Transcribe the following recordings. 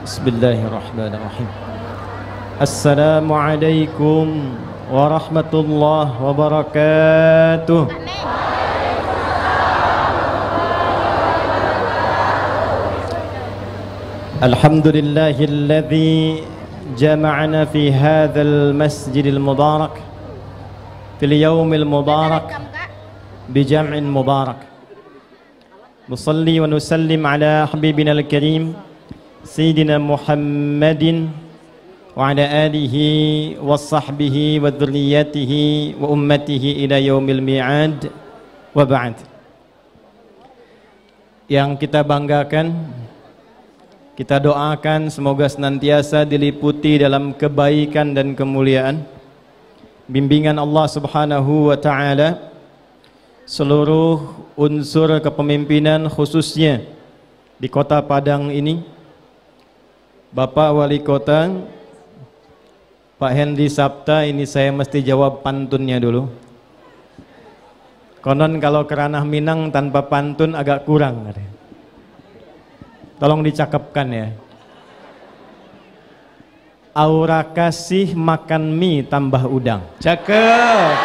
Bismillahirrahmanirrahim. Assalamualaikum warahmatullahi wabarakatuh. Alhamdulillahilladzi jama'ana fi hadzal masjidil mubarak fil yaumil mubarak bi jam'in mubarak. Nusalli wa nusallim ala habibina al-karim Sayyidina Muhammadin wa ala alihi wa sahbihi wa dhurriyyatihi wa ummatihi ila yaumil mi'ad wa ba'd. Yang kita banggakan, kita doakan semoga senantiasa diliputi dalam kebaikan dan kemuliaan, bimbingan Allah Subhanahu wa ta'ala, seluruh unsur kepemimpinan khususnya di Kota Padang ini. Bapak Wali Kota Pak Hendy Sapta, ini saya mesti jawab pantunnya dulu. Konon kalau keranah Minang tanpa pantun agak kurang. Tolong dicakepkan ya. Aura kasih makan mie tambah udang. Cakep.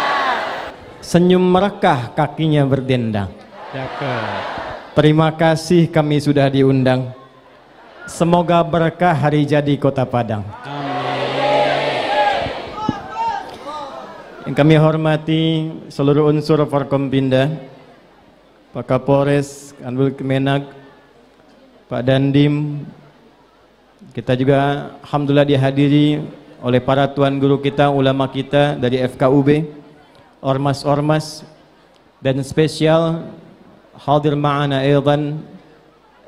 Senyum merekah kakinya berdendang. Cakep. Terima kasih kami sudah diundang. Semoga berkah hari jadi Kota Padang. Amin. Yang kami hormati seluruh unsur Forkompinda, Pak Kapolres, Kanwil Kemenag, Pak Dandim. Kita juga alhamdulillah dihadiri oleh para tuan guru kita, ulama kita dari FKUB, ormas-ormas, dan spesial hadir ma'ana aidan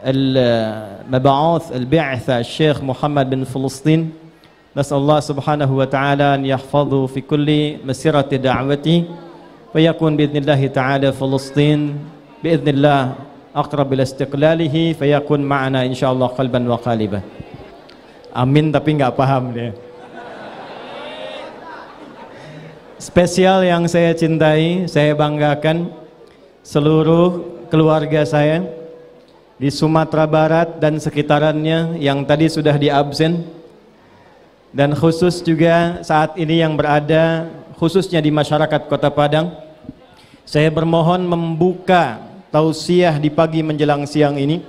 المبعوث البعثة الشيخ محمد بن فلسطين. نسأل الله سبحانه وتعالى أن يحفظه في كل مسيرة دعوته فيكون بإذن الله تعالى فلسطين بإذن الله أقرب إلى استقلاله فيكون معنا إن شاء الله قلبا وقالبا. Amin tapi nggak paham dia. Spesial yang saya cintai, saya banggakan seluruh keluarga saya di Sumatera Barat dan sekitarannya yang tadi sudah diabsen, dan khusus juga saat ini yang berada khususnya di masyarakat Kota Padang. Saya bermohon membuka tausiah di pagi menjelang siang ini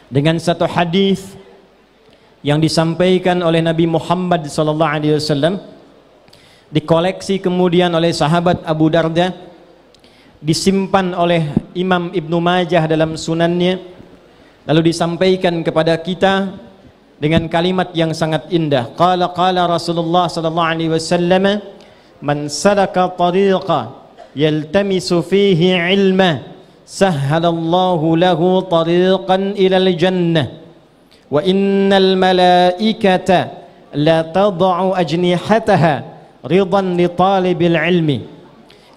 dengan satu hadis yang disampaikan oleh Nabi Muhammad SAW, dikoleksi kemudian oleh sahabat Abu Darda, disimpan oleh Imam Ibnu Majah dalam sunannya, lalu disampaikan kepada kita dengan kalimat yang sangat indah. Qala Rasulullah sallallahu alaihi wasallam, man salaka tariqa yaltamisu fihi ilma sahhalallahu lahu tariqan ilal jannah wa innal malaikata la tad'u ajnihataha ridan li talibil ilmi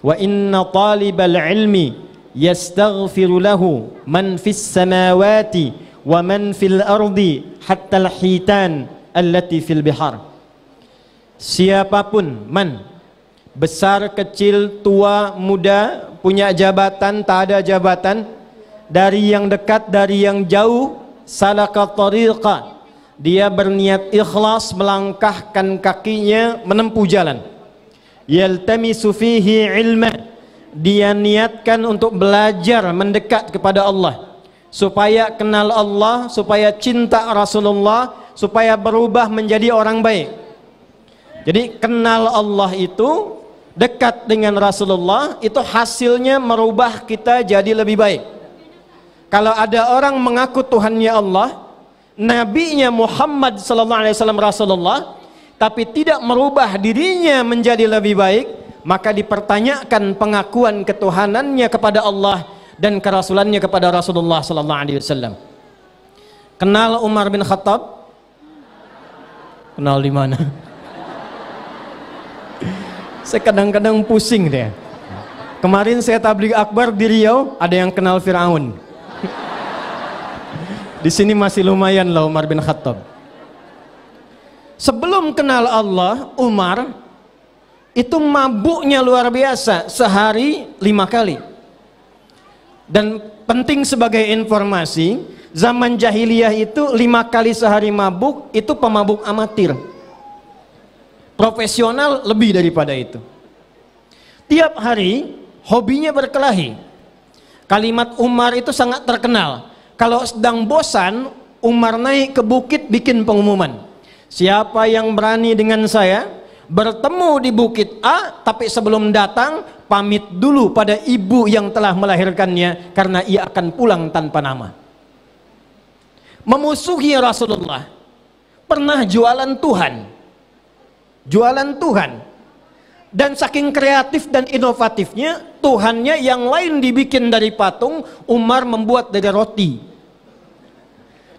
wa inna talibal ilmi yastaghfiru lahu man fis samawati wa man fil ardi hatta al-hitan allati fil bihar. Siapapun, man, besar kecil tua muda, punya jabatan tak ada jabatan, dari yang dekat dari yang jauh, salaka tariqa, dia berniat ikhlas melangkahkan kakinya menempuh jalan, yaltamisu fihi ilma, dia niatkan untuk belajar mendekat kepada Allah, supaya kenal Allah, supaya cinta Rasulullah, supaya berubah menjadi orang baik. Jadi kenal Allah itu, dekat dengan Rasulullah itu hasilnya merubah kita jadi lebih baik. Kalau ada orang mengaku Tuhannya Allah, nabinya Muhammad SAW Rasulullah, tapi tidak merubah dirinya menjadi lebih baik, maka dipertanyakan pengakuan ketuhanannya kepada Allah dan kerasulannya kepada Rasulullah sallallahu alaihi wasallam. Kenal Umar bin Khattab? Kenal di mana? Saya kadang-kadang pusing deh. Kemarin saya tabligh akbar di Riau, ada yang kenal Firaun. Di sini masih lumayan lah Umar bin Khattab. Sebelum kenal Allah, Umar itu mabuknya luar biasa, sehari 5 kali. Dan penting sebagai informasi, zaman jahiliyah itu 5 kali sehari mabuk, itu pemabuk amatir. Profesional lebih daripada itu. Tiap hari hobinya berkelahi. Kalimat Umar itu sangat terkenal. Kalau sedang bosan, Umar naik ke bukit bikin pengumuman. Siapa yang berani dengan saya bertemu di bukit A, tapi sebelum datang pamit dulu pada ibu yang telah melahirkannya, karena ia akan pulang tanpa nama. Memusuhi Rasulullah. Pernah jualan Tuhan. Jualan Tuhan. Dan saking kreatif dan inovatifnya, Tuhannya yang lain dibikin dari patung, Umar membuat dari roti.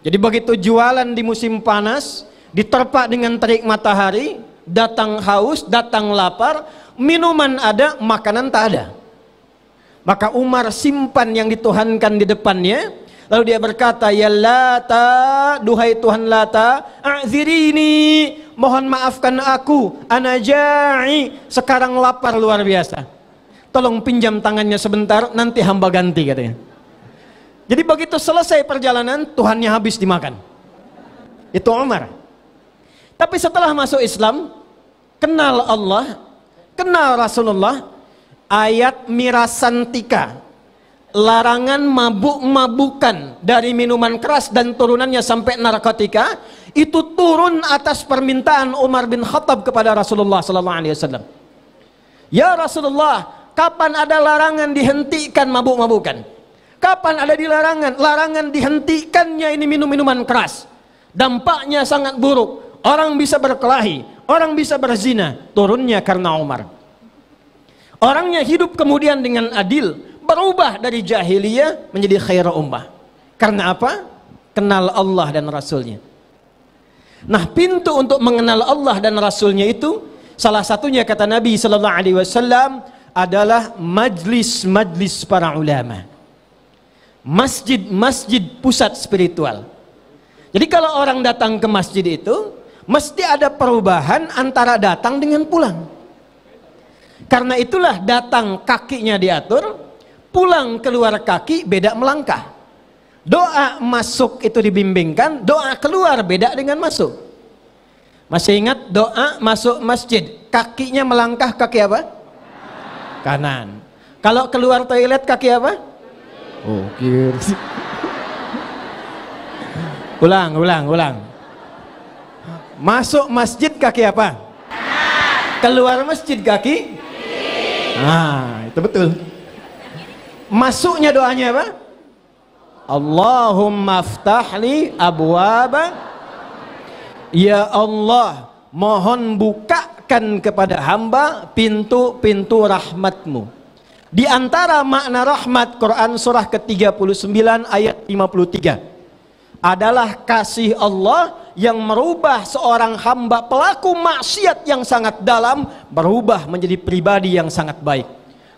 Jadi begitu jualan di musim panas, diterpa dengan terik matahari, datang haus, datang lapar, minuman ada, makanan tak ada. Maka Umar simpan yang dituhankan di depannya, lalu dia berkata, ya Lata, duhai Tuhan Lata, a'zirini, mohon maafkan aku, ana ja'i, sekarang lapar luar biasa, tolong pinjam tangannya sebentar, nanti hamba ganti, katanya. Jadi begitu selesai perjalanan, Tuhannya habis dimakan. Itu Umar. Tapi setelah masuk Islam, kenal Allah, kenal Rasulullah, ayat mirasantika, larangan mabuk-mabukan dari minuman keras dan turunannya sampai narkotika, itu turun atas permintaan Umar bin Khattab kepada Rasulullah SAW. Ya Rasulullah, kapan ada larangan dihentikan mabuk-mabukan? Kapan ada larangan dihentikannya ini minum-minuman keras? Dampaknya sangat buruk. Orang bisa berkelahi, orang bisa berzina. Turunnya karena Umar. Orangnya hidup kemudian dengan adil, berubah dari jahiliyah menjadi khairul ummah. Karena apa? Kenal Allah dan Rasulnya. Nah, pintu untuk mengenal Allah dan Rasulnya itu, salah satunya kata Nabi Sallallahu Alaihi Wasallam adalah majlis-majlis para ulama. Masjid-masjid pusat spiritual. Jadi kalau orang datang ke masjid itu, mesti ada perubahan antara datang dengan pulang. Karena itulah datang kakinya diatur, pulang keluar kaki beda melangkah. Doa masuk itu dibimbingkan, doa keluar beda dengan masuk. Masih ingat doa masuk masjid, kakinya melangkah kaki apa? Kanan. Kalau keluar toilet kaki apa? Oh, kiri. Ulang. Masuk masjid kaki apa? Keluar masjid kaki? Nah, itu betul. Masuknya doanya apa? Allahumma aftahli abwaba. Ya Allah, mohon bukakan kepada hamba pintu-pintu rahmatmu. Di antara makna rahmat, Quran surah ke-39 ayat 53 adalah kasih Allah yang merubah seorang hamba pelaku maksiat yang sangat dalam berubah menjadi pribadi yang sangat baik.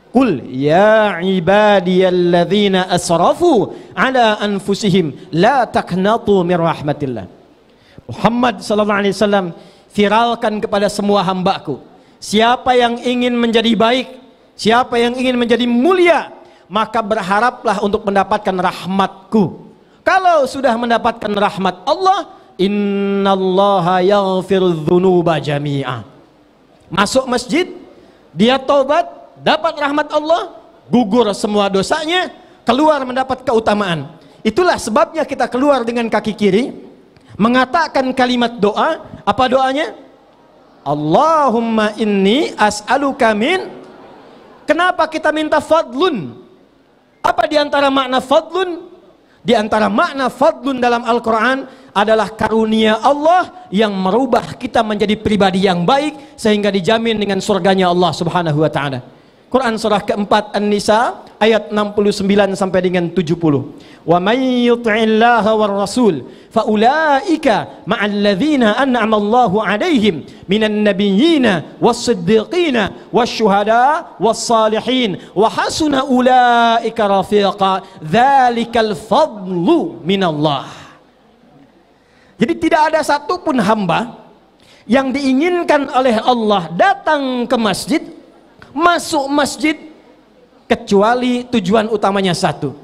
Qul ya ibadiyalladzina asrafu ala anfusihim la taqnatu min rahmatillah. Muhammad sallallahu alaihi wasallam viralkan kepada semua hambaku, siapa yang ingin menjadi baik, siapa yang ingin menjadi mulia, maka berharaplah untuk mendapatkan rahmatku. Kalau sudah mendapatkan rahmat Allah, innallaha yaghfirudz dzunuba jami'a. Masuk masjid, dia taubat, dapat rahmat Allah, gugur semua dosanya, keluar mendapat keutamaan. Itulah sebabnya kita keluar dengan kaki kiri, mengatakan kalimat doa. Apa doanya? Allahumma inni as'aluka min. Kenapa kita minta fadlun? Apa diantara makna fadlun? Di antara makna fadlun dalam Al-Quran adalah karunia Allah yang merubah kita menjadi pribadi yang baik sehingga dijamin dengan surganya Allah Subhanahu wa taala. Quran surah keempat An-Nisa ayat 69 sampai dengan 70. Wa may yuti'illaha war rasul fa ulaika ma'al ladzina an'ama Allahu 'alaihim minan nabiyyina was-siddiqina wasyuhada was-salihin wa hasuna ulaika rafiqa dzalikal fadlu minallah. Jadi tidak ada satupun hamba yang diinginkan oleh Allah datang ke masjid, masuk masjid, kecuali tujuan utamanya satu,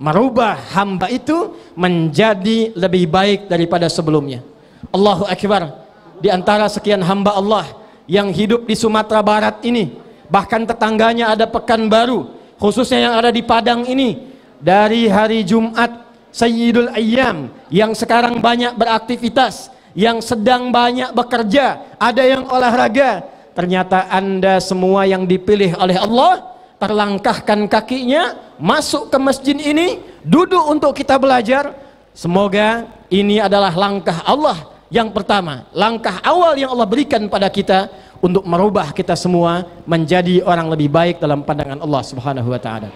merubah hamba itu menjadi lebih baik daripada sebelumnya. Allahu Akbar. Di antara sekian hamba Allah yang hidup di Sumatera Barat ini, bahkan tetangganya ada Pekanbaru, khususnya yang ada di Padang ini, dari hari Jumat Sayyidul Ayyam, yang sekarang banyak beraktivitas, yang sedang banyak bekerja, ada yang olahraga. Ternyata Anda semua yang dipilih oleh Allah terlangkahkan kakinya masuk ke masjid ini, duduk untuk kita belajar. Semoga ini adalah langkah Allah yang pertama, langkah awal yang Allah berikan pada kita untuk merubah kita semua menjadi orang lebih baik dalam pandangan Allah Subhanahu wa taala.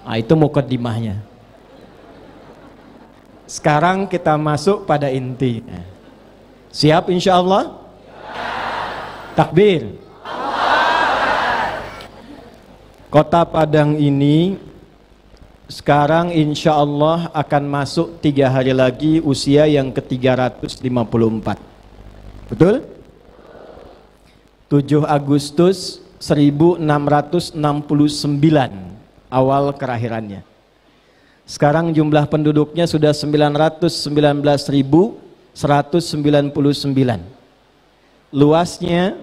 Nah, itu mukaddimahnya. Sekarang kita masuk pada intinya. Siap insyaallah? Takbir. Kota Padang ini sekarang insya Allah akan masuk 3 hari lagi usia yang ke-354. Betul? 7 Agustus 1669 awal kelahirannya. Sekarang jumlah penduduknya sudah 919.199. Luasnya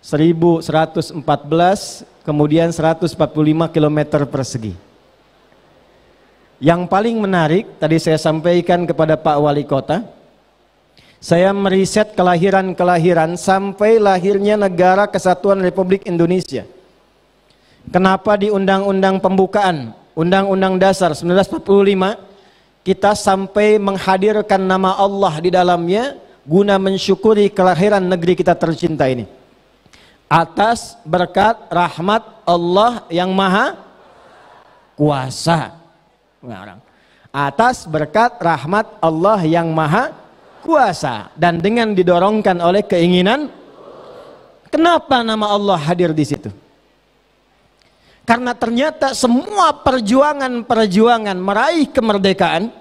1114, kemudian 145 km persegi. Yang paling menarik, tadi saya sampaikan kepada Pak Wali Kota, saya meriset kelahiran-kelahiran sampai lahirnya Negara Kesatuan Republik Indonesia. Kenapa di Undang-Undang Pembukaan, Undang-Undang Dasar 1945, kita sampai menghadirkan nama Allah di dalamnya, guna mensyukuri kelahiran negeri kita tercinta ini. Atas berkat rahmat Allah yang maha kuasa. Atas berkat rahmat Allah yang maha kuasa, dan dengan didorongkan oleh keinginan. Kenapa nama Allah hadir di situ? Karena ternyata semua perjuangan meraih kemerdekaan,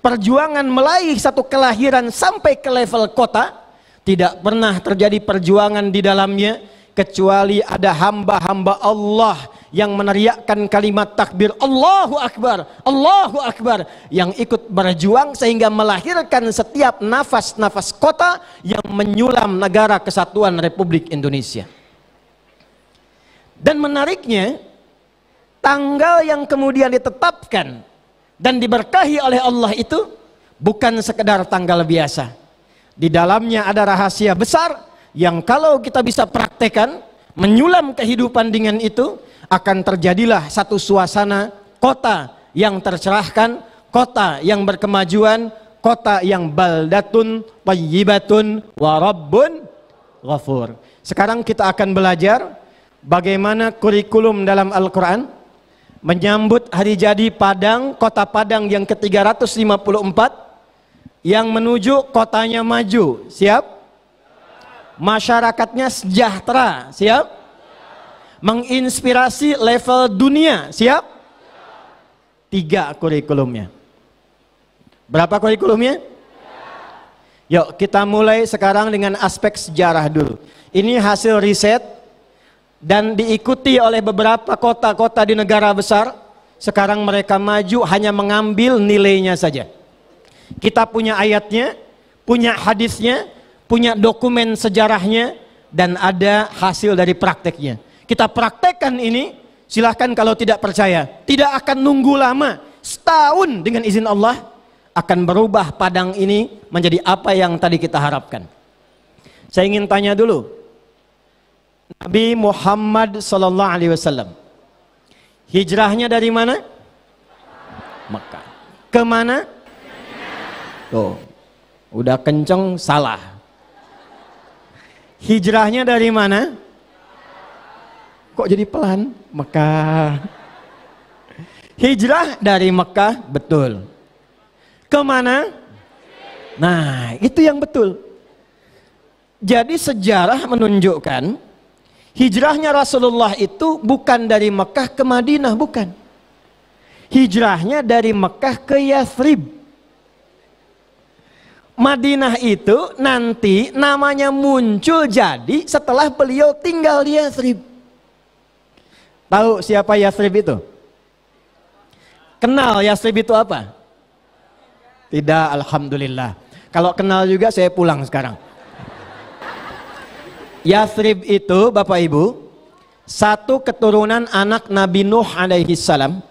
perjuangan meraih satu kelahiran sampai ke level kota, tidak pernah terjadi perjuangan di dalamnya kecuali ada hamba-hamba Allah yang meneriakkan kalimat takbir Allahu Akbar, Allahu Akbar, yang ikut berjuang sehingga melahirkan setiap nafas-nafas kota yang menyulam Negara Kesatuan Republik Indonesia. Dan menariknya, tanggal yang kemudian ditetapkan dan diberkahi oleh Allah itu bukan sekedar tanggal biasa. Di dalamnya ada rahasia besar yang kalau kita bisa praktekkan, menyulam kehidupan dengan itu, akan terjadilah satu suasana kota yang tercerahkan, kota yang berkemajuan, kota yang baldatun thayyibatun wa rabbun ghafur. Sekarang kita akan belajar bagaimana kurikulum dalam Al-Quran menyambut hari jadi Padang, kota Padang yang ke-354, yang menuju kotanya maju. Siap? Masyarakatnya sejahtera. Siap? Menginspirasi level dunia. Siap? 3 kurikulumnya. Berapa kurikulumnya? Yuk kita mulai sekarang dengan aspek sejarah dulu. Ini hasil riset dan diikuti oleh beberapa kota-kota di negara besar. Sekarang mereka maju hanya mengambil nilainya saja. Kita punya ayatnya, punya hadisnya, punya dokumen sejarahnya, dan ada hasil dari prakteknya. Kita praktekkan ini, silahkan kalau tidak percaya. Tidak akan nunggu lama, setahun dengan izin Allah akan berubah Padang ini menjadi apa yang tadi kita harapkan. Saya ingin tanya dulu, Nabi Muhammad SAW hijrahnya dari mana? Mekah. Kemana? Tuh, udah kenceng salah. Hijrahnya dari mana? Kok jadi pelan? Mekah. Hijrah dari Mekah, betul. Kemana? Nah, itu yang betul. Jadi sejarah menunjukkan hijrahnya Rasulullah itu bukan dari Mekah ke Madinah, bukan. Hijrahnya dari Mekah ke Yathrib. Madinah itu nanti namanya muncul jadi setelah beliau tinggal di Yathrib. Tahu siapa Yathrib itu? Kenal Yathrib itu apa? Tidak, alhamdulillah. Kalau kenal juga saya pulang sekarang. Yathrib itu Bapak Ibu, satu keturunan anak Nabi Nuh alaihi salam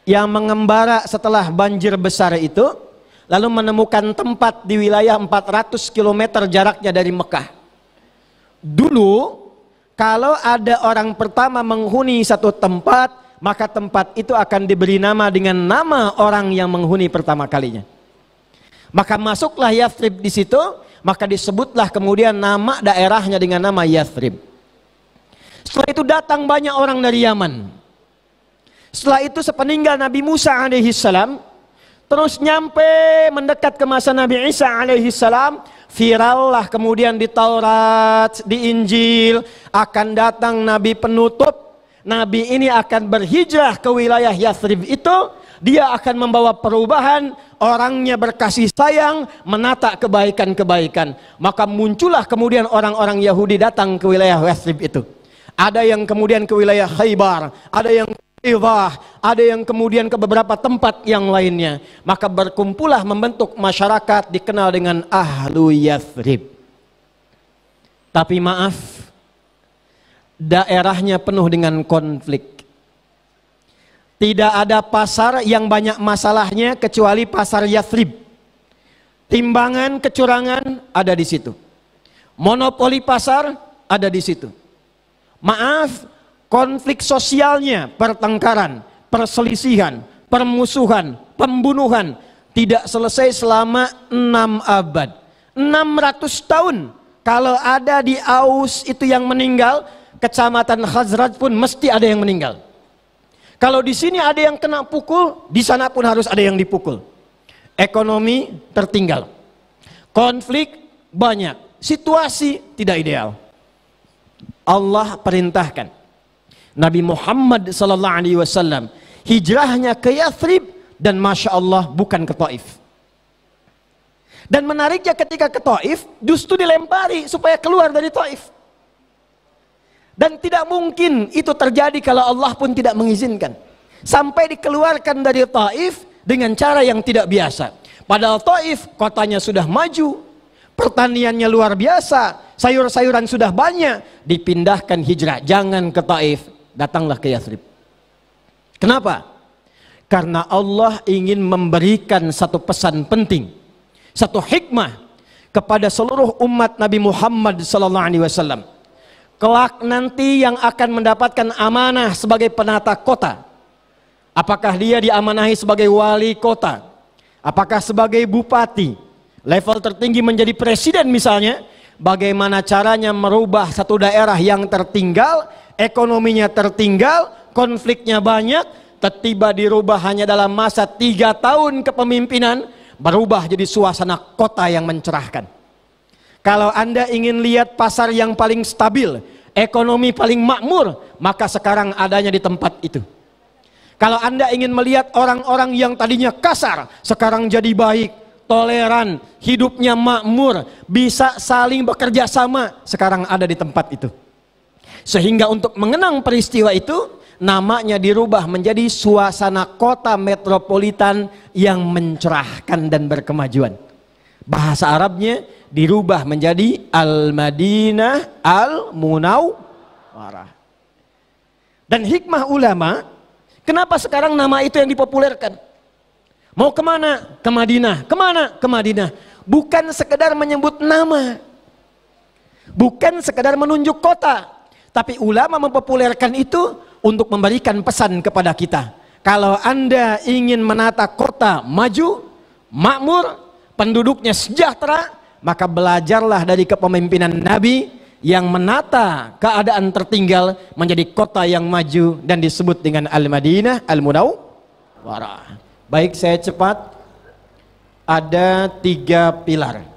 yang mengembara setelah banjir besar itu, lalu menemukan tempat di wilayah 400 km jaraknya dari Mekah. Dulu kalau ada orang pertama menghuni satu tempat, maka tempat itu akan diberi nama dengan nama orang yang menghuni pertama kalinya. Maka masuklah Yathrib di situ, maka disebutlah kemudian nama daerahnya dengan nama Yathrib. Setelah itu datang banyak orang dari Yaman. Setelah itu sepeninggal Nabi Musa alaihi salam, terus nyampe mendekat ke masa Nabi Isa alaihi salam, virallah kemudian di Taurat, di Injil, akan datang Nabi penutup. Nabi ini akan berhijrah ke wilayah Yathrib itu. Dia akan membawa perubahan, orangnya berkasih sayang, menata kebaikan-kebaikan. Maka muncullah kemudian orang-orang Yahudi datang ke wilayah Yathrib itu. Ada yang kemudian ke wilayah Khaybar, ada yang ke Idah, ada yang kemudian ke beberapa tempat yang lainnya. Maka berkumpullah membentuk masyarakat dikenal dengan Ahlu Yathrib. Tapi maaf, daerahnya penuh dengan konflik. Tidak ada pasar yang banyak masalahnya kecuali pasar Yathrib. Timbangan kecurangan ada di situ. Monopoli pasar ada di situ. Maaf, konflik sosialnya, pertengkaran, perselisihan, permusuhan, pembunuhan tidak selesai selama 6 abad. 600 tahun. Kalau ada di Aus itu yang meninggal, kecamatan Khazraj pun mesti ada yang meninggal. Kalau di sini ada yang kena pukul, di sana pun harus ada yang dipukul. Ekonomi tertinggal. Konflik banyak. Situasi tidak ideal. Allah perintahkan Nabi Muhammad SAW hijrahnya ke Yathrib, dan Masya Allah bukan ke Taif. Dan menariknya ketika ke Taif, justru dilempari supaya keluar dari Taif. Dan tidak mungkin itu terjadi kalau Allah pun tidak mengizinkan. Sampai dikeluarkan dari Taif dengan cara yang tidak biasa. Padahal Taif kotanya sudah maju, pertaniannya luar biasa, sayur-sayuran sudah banyak. Dipindahkan hijrah, jangan ke Taif, datanglah ke Yathrib. Kenapa? Karena Allah ingin memberikan satu pesan penting, satu hikmah kepada seluruh umat Nabi Muhammad SAW. Kelak nanti yang akan mendapatkan amanah sebagai penata kota, apakah dia diamanahi sebagai wali kota, apakah sebagai bupati, level tertinggi menjadi presiden misalnya, bagaimana caranya merubah satu daerah yang tertinggal, ekonominya tertinggal, konfliknya banyak, tiba-tiba dirubah hanya dalam masa 3 tahun kepemimpinan, berubah jadi suasana kota yang mencerahkan. Kalau Anda ingin lihat pasar yang paling stabil, ekonomi paling makmur, maka sekarang adanya di tempat itu. Kalau Anda ingin melihat orang-orang yang tadinya kasar, sekarang jadi baik, toleran, hidupnya makmur, bisa saling bekerja sama, sekarang ada di tempat itu. Sehingga untuk mengenang peristiwa itu, namanya dirubah menjadi suasana kota metropolitan yang mencerahkan dan berkemajuan. Bahasa Arabnya dirubah menjadi Al-Madinah Al-Munawwarah. Dan hikmah ulama, kenapa sekarang nama itu yang dipopulerkan? Mau kemana? Ke Madinah. Kemana? Ke Madinah. Bukan sekedar menyebut nama, bukan sekedar menunjuk kota, tapi ulama mempopulerkan itu untuk memberikan pesan kepada kita. Kalau Anda ingin menata kota maju, makmur, penduduknya sejahtera, maka belajarlah dari kepemimpinan Nabi yang menata keadaan tertinggal menjadi kota yang maju dan disebut dengan Al-Madinah Al-Munawwarah. Baik, saya cepat. Ada 3 pilar.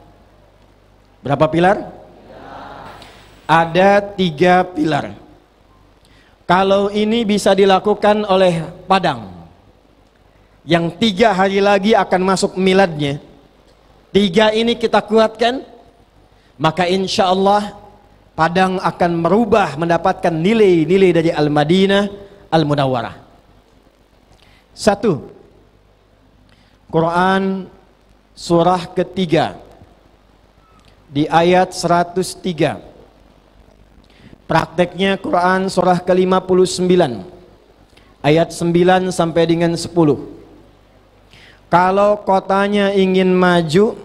Berapa pilar? Ada 3 pilar. Kalau ini bisa dilakukan oleh Padang, yang 3 hari lagi akan masuk miladnya, 3 ini kita kuatkan, maka insya Allah Padang akan merubah, mendapatkan nilai-nilai dari Al-Madinah Al-Munawwarah. Satu, Quran surah ketiga di ayat 103. Prakteknya Quran surah ke-59 ayat 9 sampai dengan 10. Kalau kotanya ingin maju,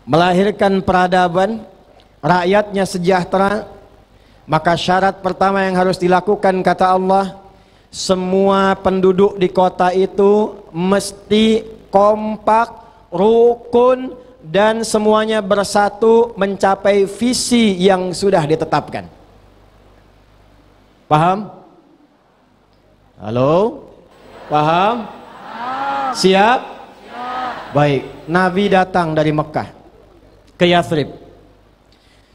melahirkan peradaban, rakyatnya sejahtera, maka syarat pertama yang harus dilakukan, kata Allah, semua penduduk di kota itu mesti kompak, rukun, dan semuanya bersatu mencapai visi yang sudah ditetapkan. Paham? Halo? Paham? Siap? Baik. Nabi datang dari Mekah ke Yathrib.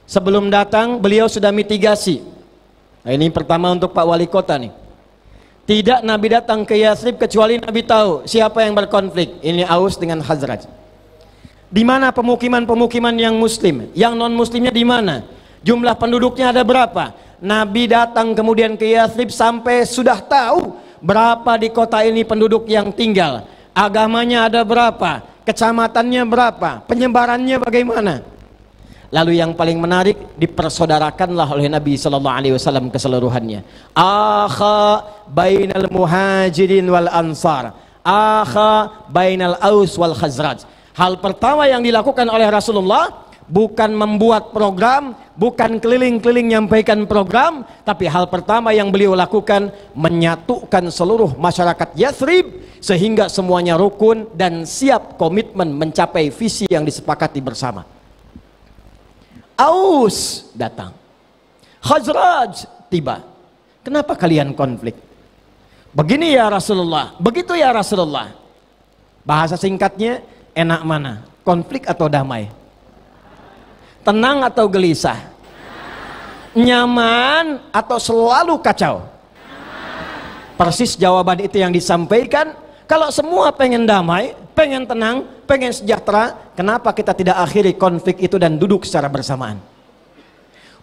Sebelum datang beliau sudah mitigasi. Nah, ini pertama untuk Pak Wali Kota nih. Tidak Nabi datang ke Yathrib kecuali Nabi tahu siapa yang berkonflik. Ini Aus dengan Khazraj. Di mana pemukiman-pemukiman yang muslim, yang non muslimnya di mana? Jumlah penduduknya ada berapa? Nabi datang kemudian ke Yathrib sampai sudah tahu berapa di kota ini penduduk yang tinggal. Agamanya ada berapa? Kecamatannya berapa? Penyebarannya bagaimana? Lalu yang paling menarik, dipersaudarakanlah oleh Nabi sallallahu alaihi wasallam keseluruhannya. Akha bainal muhajirin wal ansar, akha bainal aus wal khazraj. Hal pertama yang dilakukan oleh Rasulullah bukan membuat program, bukan keliling-keliling nyampaikan program, tapi hal pertama yang beliau lakukan menyatukan seluruh masyarakat Yathrib sehingga semuanya rukun dan siap komitmen mencapai visi yang disepakati bersama. Aus datang, Khazraj tiba. Kenapa kalian konflik? Begini ya Rasulullah, begitu ya Rasulullah. Bahasa singkatnya, enak mana? Konflik atau damai? Tenang atau gelisah? Nyaman atau selalu kacau? Persis jawaban itu yang disampaikan. Kalau semua pengen damai, pengen tenang, pengen sejahtera, kenapa kita tidak akhiri konflik itu dan duduk secara bersamaan?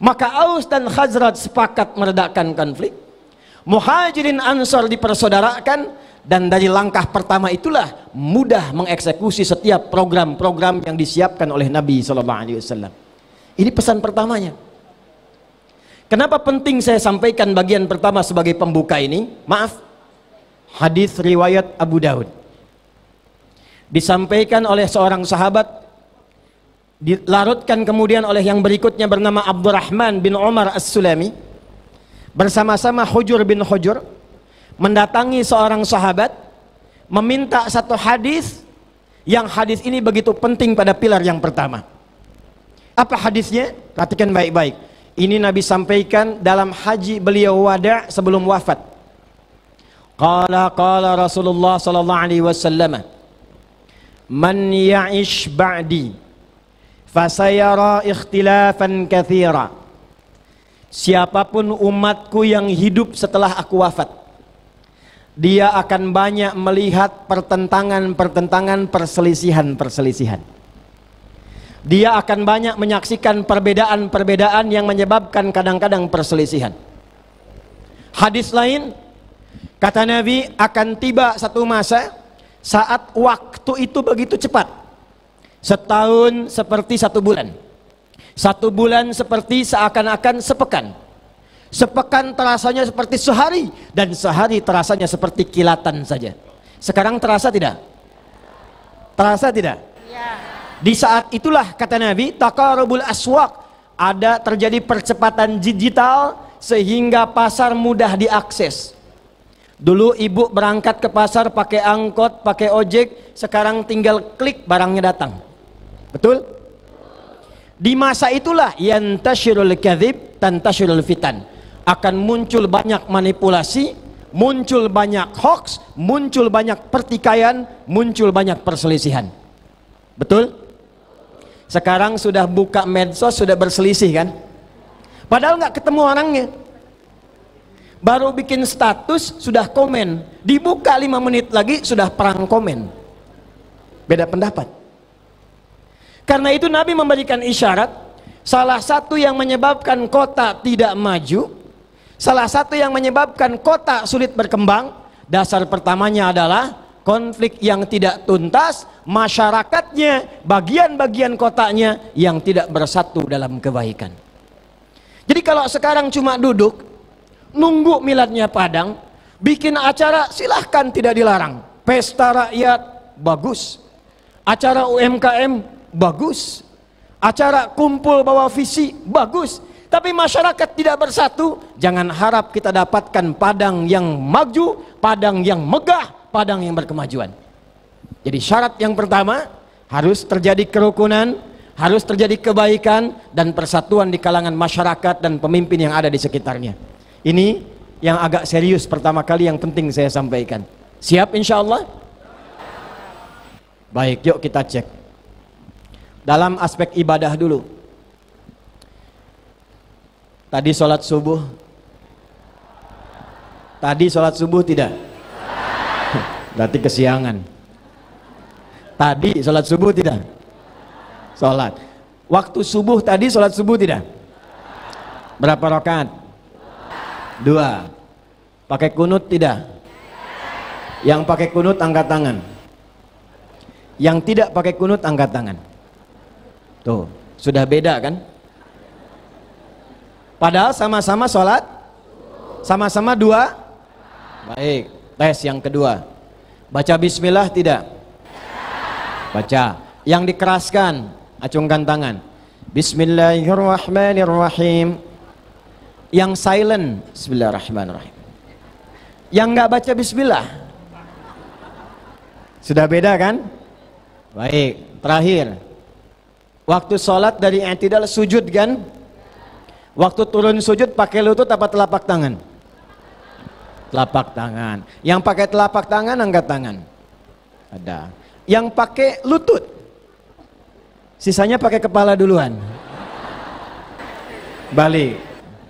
Maka Aus dan Khazraj sepakat meredakan konflik. Muhajirin Ansar dipersaudarakan, dan dari langkah pertama itulah mudah mengeksekusi setiap program-program yang disiapkan oleh Nabi SAW. Ini pesan pertamanya. Kenapa penting saya sampaikan bagian pertama sebagai pembuka ini? Maaf. Hadis riwayat Abu Daud disampaikan oleh seorang sahabat, dilarutkan kemudian oleh yang berikutnya bernama Abdurrahman bin Umar As-Sulami, bersama-sama Hujur bin Hujur mendatangi seorang sahabat, meminta satu hadis, yang hadis ini begitu penting pada pilar yang pertama. Apa hadisnya? Perhatikan baik-baik. Ini Nabi sampaikan dalam haji beliau wada sebelum wafat. Qala Rasulullah sallallahu alaihi wasallam, man ya'ish ba'di fasayara ikhtilafan katsira. Siapapun umatku yang hidup setelah aku wafat, dia akan banyak melihat pertentangan-pertentangan, perselisihan-perselisihan. Dia akan banyak menyaksikan perbedaan-perbedaan yang menyebabkan kadang-kadang perselisihan. Hadis lain, kata Nabi, akan tiba satu masa saat waktu itu begitu cepat. Setahun seperti satu bulan. Satu bulan seperti seakan-akan sepekan. Sepekan terasanya seperti sehari, dan sehari terasanya seperti kilatan saja. Sekarang terasa tidak? Terasa tidak? Ya. Di saat itulah, kata Nabi, taqarubul aswaq, ada terjadi percepatan digital sehingga pasar mudah diakses. Dulu ibu berangkat ke pasar pakai angkot, pakai ojek, sekarang tinggal klik barangnya datang. Betul? Di masa itulah yantashirul kadzib tantashirul fitan. Akan muncul banyak manipulasi, muncul banyak hoax, muncul banyak pertikaian, muncul banyak perselisihan. Betul? Sekarang sudah buka medsos sudah berselisih kan? Padahal nggak ketemu orangnya. Baru bikin status sudah komen, dibuka 5 menit lagi sudah perang komen. Beda pendapat. Karena itu Nabi memberikan isyarat, salah satu yang menyebabkan kota tidak maju, salah satu yang menyebabkan kota sulit berkembang, Dasar pertamanya adalah konflik yang tidak tuntas, masyarakatnya, bagian-bagian kotanya yang tidak bersatu dalam kebaikan. Jadi kalau sekarang cuma duduk nunggu miladnya padang, bikin acara silahkan, tidak dilarang. Pesta rakyat bagus, acara UMKM bagus, acara kumpul bawa visi bagus, tapi masyarakat tidak bersatu, jangan harap kita dapatkan Padang yang maju, Padang yang megah, Padang yang berkemajuan. Jadi syarat yang pertama, harus terjadi kerukunan, harus terjadi kebaikan dan persatuan di kalangan masyarakat dan pemimpin yang ada di sekitarnya. Ini yang agak serius pertama kali yang penting saya sampaikan. Siap insya Allah? Baik, yuk kita cek. Dalam aspek ibadah dulu. Tadi sholat subuh. Tadi sholat subuh tidak? Berarti kesiangan. Tadi sholat subuh tidak? Sholat. Waktu subuh tadi sholat subuh tidak? Berapa rakaat? 2. Pakai kunut tidak? Yang pakai kunut angkat tangan. Yang tidak pakai kunut angkat tangan. Tuh, sudah beda kan? Padahal sama-sama sholat, sama-sama 2. Baik, tes yang kedua. Baca bismillah tidak? Baca. Yang dikeraskan, acungkan tangan. Bismillahirrahmanirrahim. Yang silent, bismillahirrahmanirrahim. Yang nggak baca bismillah. Sudah beda kan? Baik, terakhir. Waktu sholat dari i'tidal sujud kan? Waktu turun sujud pakai lutut apa telapak tangan? Telapak tangan. Yang pakai telapak tangan angkat tangan. Ada. Yang pakai lutut. Sisanya pakai kepala duluan. Balik.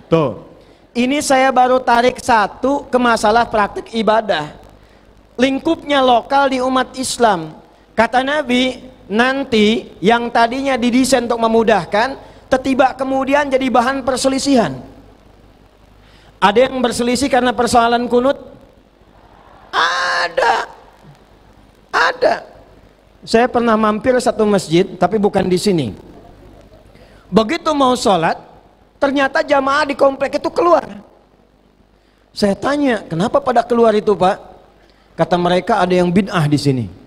Tuh. Ini saya baru tarik satu ke masalah praktik ibadah. Lingkupnya lokal di umat Islam. Kata Nabi, nanti yang tadinya didesain untuk memudahkan tiba kemudian jadi bahan perselisihan. Ada yang berselisih karena persoalan kunut? Ada. Saya pernah mampir satu masjid, tapi bukan di sini. Begitu mau sholat, ternyata jamaah di komplek itu keluar. Saya tanya, kenapa pada keluar itu Pak? Kata mereka ada yang bid'ah di sini.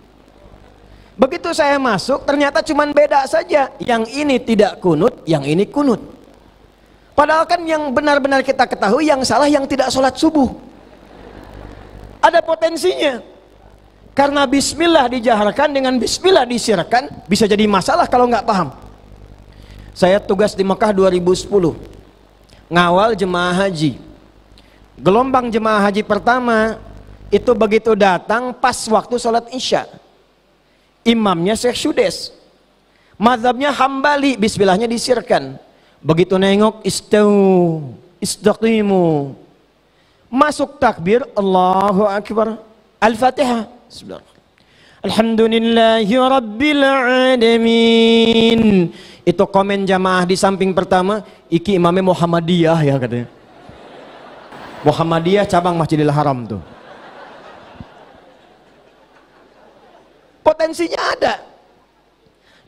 Begitu saya masuk, ternyata cuman beda saja. Yang ini tidak kunut, yang ini kunut. Padahal kan yang benar-benar kita ketahui, yang salah yang tidak sholat subuh. Ada potensinya. Karena bismillah dijaharkan dengan bismillah disirkan, bisa jadi masalah kalau nggak paham. Saya tugas di Mekah 2010. Ngawal jemaah haji. Gelombang jemaah haji pertama, itu begitu datang pas waktu sholat isya. Imamnya Syekh Sudes, mazhabnya Hambali, bismillahnya disirkan. Begitu nengok, istaqimu, masuk takbir, Allahu Akbar, Al-Fatihah, Alhamdulillahi Rabbil Alamin. Itu komen jamaah di samping pertama, iki imamnya Muhammadiyah ya katanya. Muhammadiyah cabang Masjidil Haram tuh. Potensinya ada.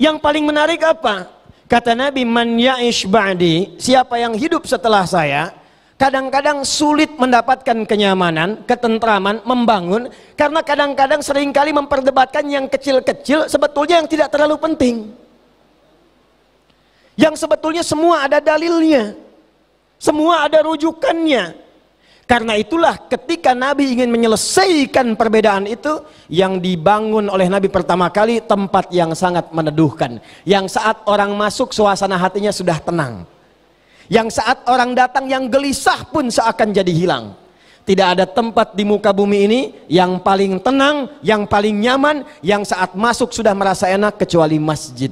Yang paling menarik apa? Kata Nabi, man ya'ish ba'di, siapa yang hidup setelah saya, kadang-kadang sulit mendapatkan kenyamanan, ketentraman, membangun, karena kadang-kadang seringkali memperdebatkan yang kecil-kecil, sebetulnya yang tidak terlalu penting. Yang sebetulnya semua ada dalilnya, semua ada rujukannya. Karena itulah ketika Nabi ingin menyelesaikan perbedaan itu, yang dibangun oleh Nabi pertama kali tempat yang sangat meneduhkan, yang saat orang masuk suasana hatinya sudah tenang, yang saat orang datang yang gelisah pun seakan jadi hilang. Tidak ada tempat di muka bumi ini yang paling tenang, yang paling nyaman, yang saat masuk sudah merasa enak kecuali masjid.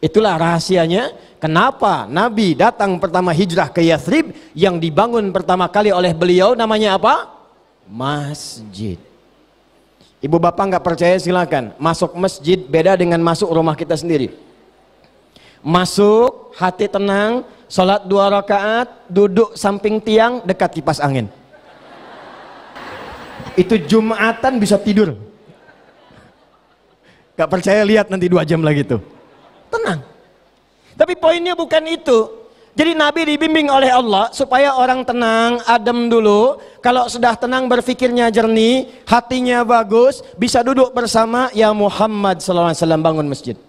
Itulah rahasianya kenapa Nabi datang pertama hijrah ke Yathrib, yang dibangun pertama kali oleh beliau namanya apa? Masjid. Ibu bapak nggak percaya silakan. Masuk masjid beda dengan masuk rumah kita sendiri. Masuk hati tenang, sholat 2 rakaat, duduk samping tiang dekat kipas angin. Itu Jumatan bisa tidur. Gak percaya, lihat nanti 2 jam lagi tuh. Tenang. Tapi poinnya bukan itu. Jadi Nabi dibimbing oleh Allah supaya orang tenang, adem dulu. Kalau sudah tenang, berpikirnya jernih, hatinya bagus, bisa duduk bersama. Ya Muhammad SAW bangun masjid.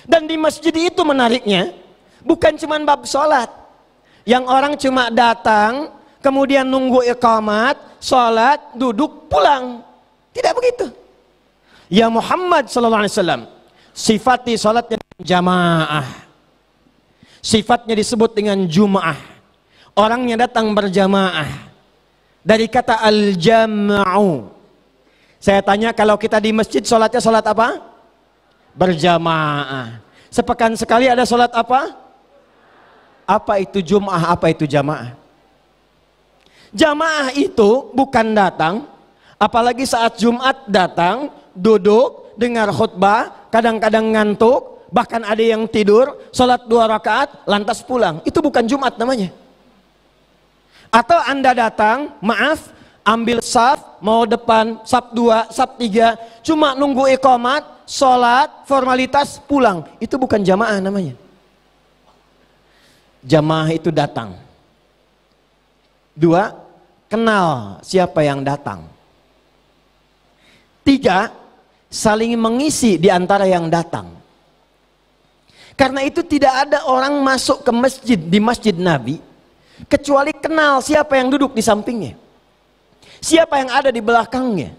Dan di masjid itu menariknya, bukan cuma bab sholat. Yang orang cuma datang, kemudian nunggu iqamat, sholat, duduk, pulang. Tidak begitu. Ya Muhammad SAW, sifati sholatnya jamaah. Sifatnya disebut dengan Jum'ah. Orangnya datang berjamaah. Dari kata al-jam'u. Saya tanya, kalau kita di masjid sholatnya sholat apa? Berjamaah. Sepekan sekali ada sholat apa? Apa itu Jum'ah, apa itu jamaah? Jamaah itu bukan datang, apalagi saat Jumat datang, duduk, dengar khutbah, kadang-kadang ngantuk, bahkan ada yang tidur, sholat 2 rakaat, lantas pulang. Itu bukan Jumat namanya. Atau Anda datang, maaf, ambil saf, mau depan, saf 2, saf 3, cuma nunggu iqamat, sholat, formalitas, pulang. Itu bukan jamaah namanya. Jamaah itu datang. 2, kenal siapa yang datang. 3, saling mengisi di antara yang datang. Karena itu tidak ada orang masuk ke masjid di masjid Nabi kecuali kenal siapa yang duduk di sampingnya, siapa yang ada di belakangnya.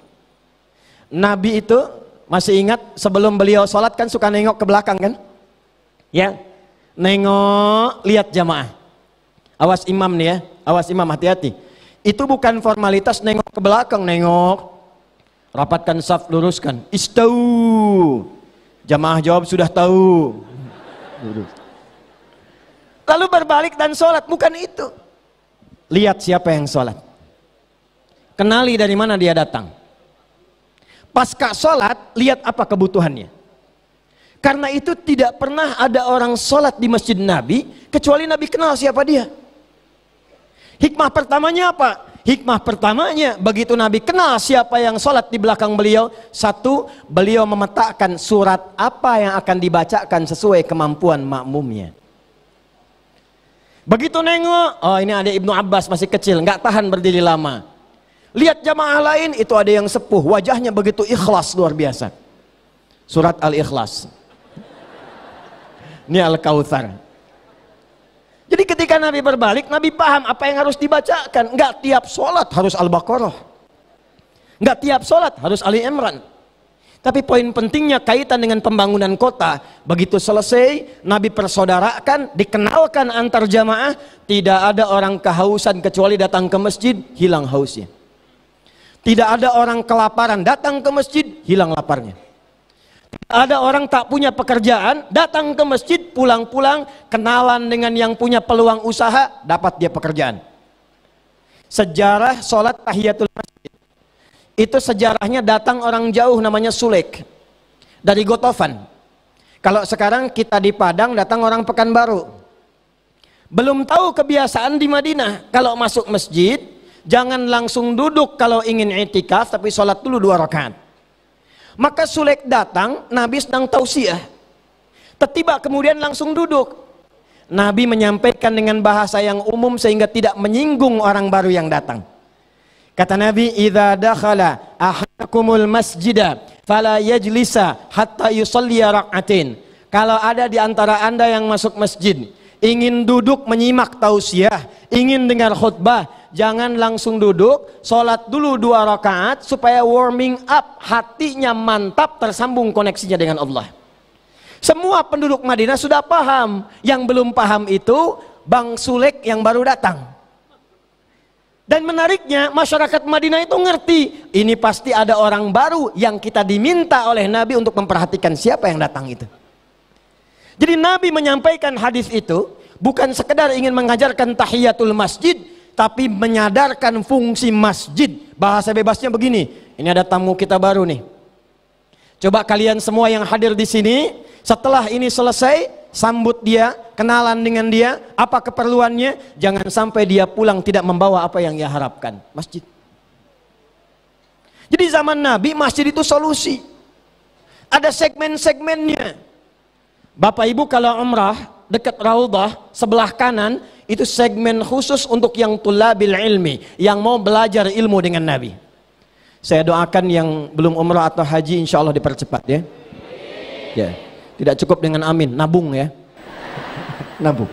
Nabi itu masih ingat sebelum beliau sholat kan suka nengok ke belakang kan? Ya, nengok, lihat jamaah. Awas imam nih ya, awas imam, hati-hati. Itu bukan formalitas nengok ke belakang, nengok, rapatkan saf, luruskan, istau. Jamaah jawab sudah tahu. Lalu berbalik dan sholat, bukan itu. Lihat siapa yang sholat, kenali dari mana dia datang. Pasca sholat, lihat apa kebutuhannya. Karena itu tidak pernah ada orang sholat di masjid Nabi kecuali Nabi kenal siapa dia. Hikmah pertamanya apa? Hikmah pertamanya, begitu Nabi kenal siapa yang sholat di belakang beliau, 1, beliau memetakan surat apa yang akan dibacakan sesuai kemampuan makmumnya. Begitu nengok, oh ini ada Ibnu Abbas masih kecil, nggak tahan berdiri lama. Lihat jamaah lain, itu ada yang sepuh, wajahnya begitu ikhlas luar biasa. Surat Al-Ikhlas. Ini Al-Kautsar. Jadi ketika Nabi berbalik, Nabi paham apa yang harus dibacakan. Enggak tiap sholat harus Al-Baqarah, enggak tiap sholat harus Ali Imran. Tapi poin pentingnya kaitan dengan pembangunan kota. Begitu selesai, Nabi persaudarakan, dikenalkan antar jamaah. Tidak ada orang kehausan kecuali datang ke masjid, hilang hausnya. Tidak ada orang kelaparan, datang ke masjid, hilang laparnya. Ada orang tak punya pekerjaan, datang ke masjid, pulang-pulang, kenalan dengan yang punya peluang usaha, dapat dia pekerjaan. Sejarah sholat tahiyatul masjid, itu sejarahnya datang orang jauh namanya Sulek, dari Gotofan. Kalau sekarang kita di Padang, datang orang Pekanbaru. Belum tahu kebiasaan di Madinah, kalau masuk masjid, jangan langsung duduk kalau ingin i'tikaf, tapi sholat dulu 2 rakaat. Maka Sulek datang, Nabi sedang tausiah. Tiba kemudian langsung duduk. Nabi menyampaikan dengan bahasa yang umum sehingga tidak menyinggung orang baru yang datang. Kata Nabi, "Idza dakhala ahadukumul masjida fala yajlisa hatta yusalliya rak'atain." Kalau ada di antara Anda yang masuk masjid, ingin duduk menyimak tausiah, ingin dengar khutbah, jangan langsung duduk, sholat dulu 2 rakaat supaya warming up, hatinya mantap, tersambung koneksinya dengan Allah. Semua penduduk Madinah sudah paham. Yang belum paham itu Bang Sulek yang baru datang. Dan menariknya, masyarakat Madinah itu ngerti, ini pasti ada orang baru yang kita diminta oleh Nabi untuk memperhatikan siapa yang datang itu. Jadi Nabi menyampaikan hadis itu bukan sekedar ingin mengajarkan tahiyatul masjid, tapi menyadarkan fungsi masjid. Bahasa bebasnya begini, ini ada tamu kita baru nih. Coba kalian semua yang hadir di sini, setelah ini selesai, sambut dia, kenalan dengan dia, apa keperluannya, jangan sampai dia pulang tidak membawa apa yang ia harapkan. Masjid. Jadi zaman Nabi masjid itu solusi. Ada segmen-segmennya. Bapak Ibu kalau umrah dekat Raudhah sebelah kanan itu segmen khusus untuk yang tulabil ilmi, yang mau belajar ilmu dengan Nabi. Saya doakan yang belum umrah atau haji insya Allah dipercepat ya. Ya, tidak cukup dengan amin, nabung ya. Nabung.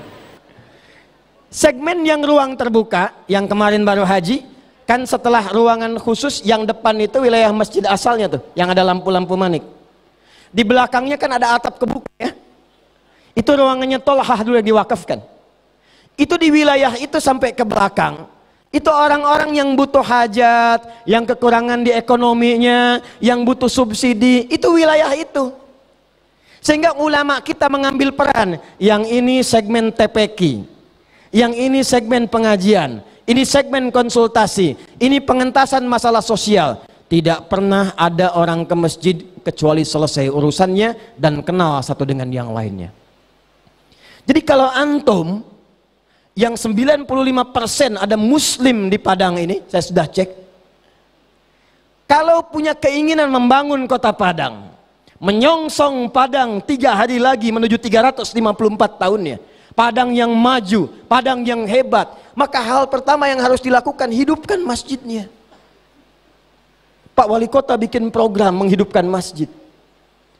Segmen yang ruang terbuka yang kemarin baru haji, kan setelah ruangan khusus yang depan itu wilayah masjid asalnya tuh, yang ada lampu-lampu manik. Di belakangnya kan ada atap kebuka ya. Itu ruangannya Tolhah dulu yang diwakafkan. Itu di wilayah itu sampai ke belakang. Itu orang-orang yang butuh hajat, yang kekurangan di ekonominya, yang butuh subsidi, itu wilayah itu. Sehingga ulama kita mengambil peran. Yang ini segmen TPQ, yang ini segmen pengajian, ini segmen konsultasi, ini pengentasan masalah sosial. Tidak pernah ada orang ke masjid kecuali selesai urusannya dan kenal satu dengan yang lainnya. Jadi kalau antum yang 95% ada muslim di Padang ini, saya sudah cek. Kalau punya keinginan membangun kota Padang, menyongsong Padang 3 hari lagi menuju 354 tahunnya, Padang yang maju, Padang yang hebat, maka hal pertama yang harus dilakukan, hidupkan masjidnya. Pak Wali Kota bikin program menghidupkan masjid.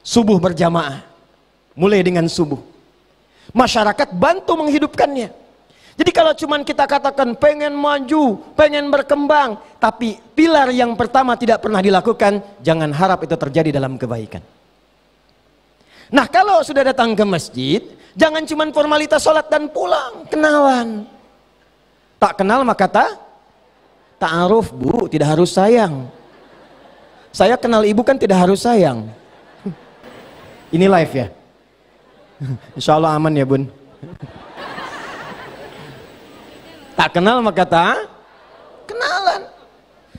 Subuh berjamaah, mulai dengan subuh. Masyarakat bantu menghidupkannya. Jadi kalau cuman kita katakan pengen maju, pengen berkembang, tapi pilar yang pertama tidak pernah dilakukan, jangan harap itu terjadi dalam kebaikan. Nah kalau sudah datang ke masjid, jangan cuman formalitas sholat dan pulang, kenalan. Tak kenal maka ta'aruf bu, tidak harus sayang. Saya kenal ibu kan tidak harus sayang. Ini live ya? Insya Allah aman ya bun. Tak kenal maka kenalan.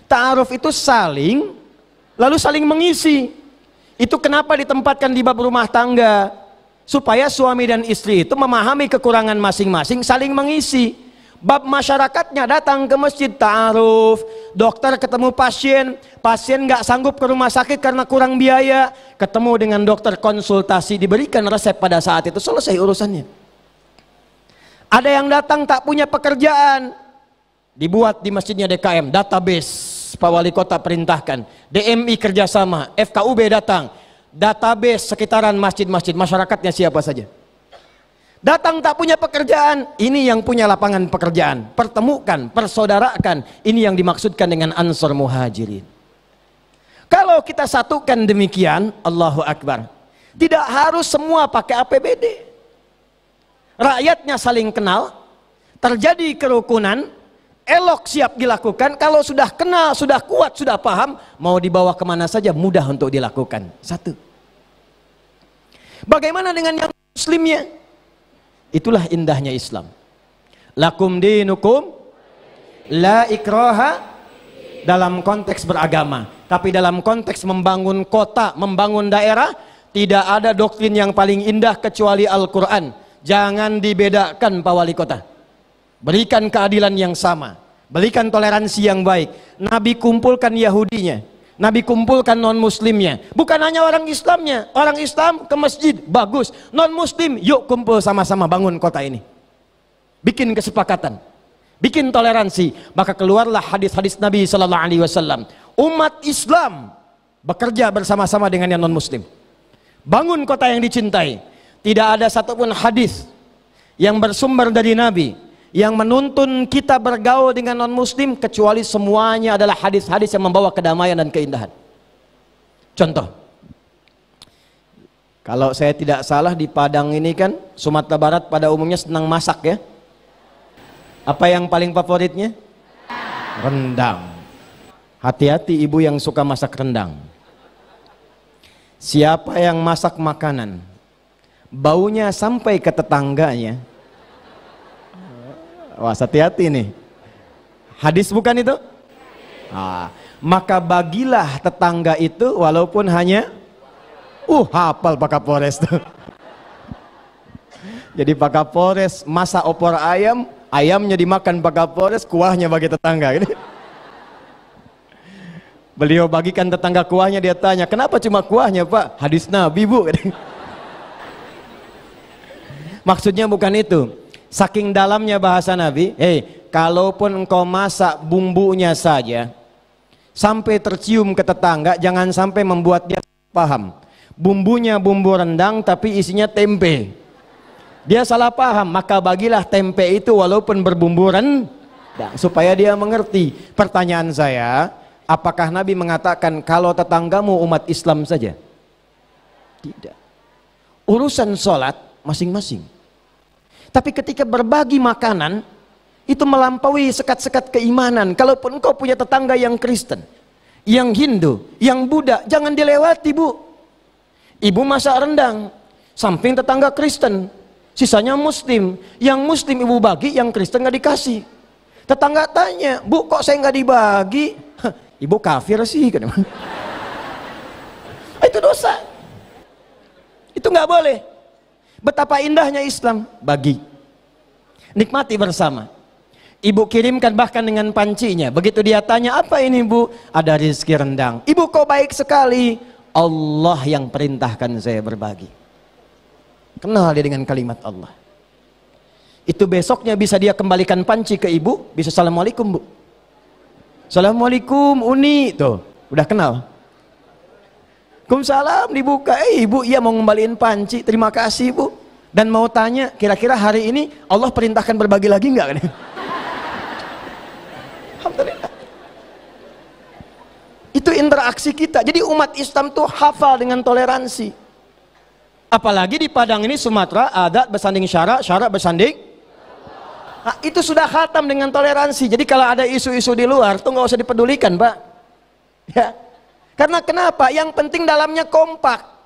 Ta'aruf itu saling, lalu saling mengisi. Itu kenapa ditempatkan di bab rumah tangga, supaya suami dan istri itu memahami kekurangan masing-masing, saling mengisi. Bab masyarakatnya datang ke masjid, ta'aruf. Dokter ketemu pasien, pasien nggak sanggup ke rumah sakit karena kurang biaya, ketemu dengan dokter, konsultasi, diberikan resep pada saat itu, selesai urusannya. Ada yang datang tak punya pekerjaan, dibuat di masjidnya DKM, database, Pak Wali Kota perintahkan, DMI kerjasama, FKUB datang, database sekitaran masjid-masjid, masyarakatnya siapa saja. Datang tak punya pekerjaan, ini yang punya lapangan pekerjaan, pertemukan, persaudarakan, ini yang dimaksudkan dengan Ansor Muhajirin. Kalau kita satukan demikian, Allahu Akbar, tidak harus semua pakai APBD. Rakyatnya saling kenal, terjadi kerukunan, elok siap dilakukan. Kalau sudah kenal, sudah kuat, sudah paham, mau dibawa kemana saja mudah untuk dilakukan. Satu. Bagaimana dengan yang muslimnya? Itulah indahnya Islam. Lakum dinukum la ikraha dalam konteks beragama. Tapi dalam konteks membangun kota, membangun daerah, tidak ada doktrin yang paling indah kecuali Al-Quran. Jangan dibedakan Pak Wali Kota. Berikan keadilan yang sama, berikan toleransi yang baik. Nabi kumpulkan Yahudinya, Nabi kumpulkan non muslimnya. Bukan hanya orang Islamnya. Orang Islam ke masjid, bagus. Non muslim, yuk kumpul sama-sama bangun kota ini. Bikin kesepakatan, bikin toleransi. Maka keluarlah hadis-hadis Nabi Sallallahu Alaihi Wasallam. Umat Islam bekerja bersama-sama dengan yang non muslim. Bangun kota yang dicintai. Tidak ada satupun hadis yang bersumber dari Nabi yang menuntun kita bergaul dengan non-muslim kecuali semuanya adalah hadis-hadis yang membawa kedamaian dan keindahan. Contoh, kalau saya tidak salah di Padang ini kan, Sumatera Barat pada umumnya senang masak ya. Apa yang paling favoritnya? Rendang. Hati-hati ibu yang suka masak rendang. Siapa yang masak makanan baunya sampai ke tetangganya, wah hati-hati nih. Hadis bukan itu? Maka bagilah tetangga itu walaupun hanya hafal Pak Kapolres tuh. Jadi Pak Kapolres masak opor ayam, ayamnya dimakan Pak Kapolres, kuahnya bagi tetangga. Beliau bagikan tetangga kuahnya, dia tanya, kenapa cuma kuahnya Pak? Hadis Nabi Bu. Maksudnya bukan itu. Saking dalamnya bahasa Nabi, kalaupun engkau masak bumbunya saja, sampai tercium ke tetangga, jangan sampai membuat dia paham. Bumbunya bumbu rendang tapi isinya tempe. Dia salah paham, maka bagilah tempe itu walaupun berbumbu rendang, supaya dia mengerti. Pertanyaan saya, apakah Nabi mengatakan kalau tetanggamu umat Islam saja? Tidak. Urusan sholat masing-masing. Tapi ketika berbagi makanan, itu melampaui sekat-sekat keimanan. Kalaupun engkau punya tetangga yang Kristen, yang Hindu, yang Buddha, jangan dilewati Bu. Ibu masak rendang, samping tetangga Kristen, sisanya Muslim. Yang Muslim ibu bagi, yang Kristen nggak dikasih. Tetangga tanya, Bu kok saya nggak dibagi? Ibu kafir sih. Itu dosa. Itu nggak boleh. Betapa indahnya Islam, bagi, nikmati bersama. Ibu kirimkan bahkan dengan pancinya. Begitu dia tanya, apa ini Bu? Ada rezeki rendang. Ibu kok baik sekali. Allah yang perintahkan saya berbagi. Kenal dia dengan kalimat Allah. Itu besoknya bisa dia kembalikan panci ke ibu, bisa assalamualaikum Bu. Assalamualaikum Uni, tuh udah kenal. Waalaikumsalam, dibuka, ibu iya mau ngembaliin panci, terima kasih Bu. Dan mau tanya, kira-kira hari ini Allah perintahkan berbagi lagi nggak? Alhamdulillah. Itu interaksi kita. Jadi umat Islam tuh hafal dengan toleransi. Apalagi di Padang ini, Sumatera, adat bersanding syarak, syarak bersanding. Nah, itu sudah khatam dengan toleransi. Jadi kalau ada isu-isu di luar tuh nggak usah dipedulikan, Pak. Ya. Karena kenapa? Yang penting dalamnya kompak.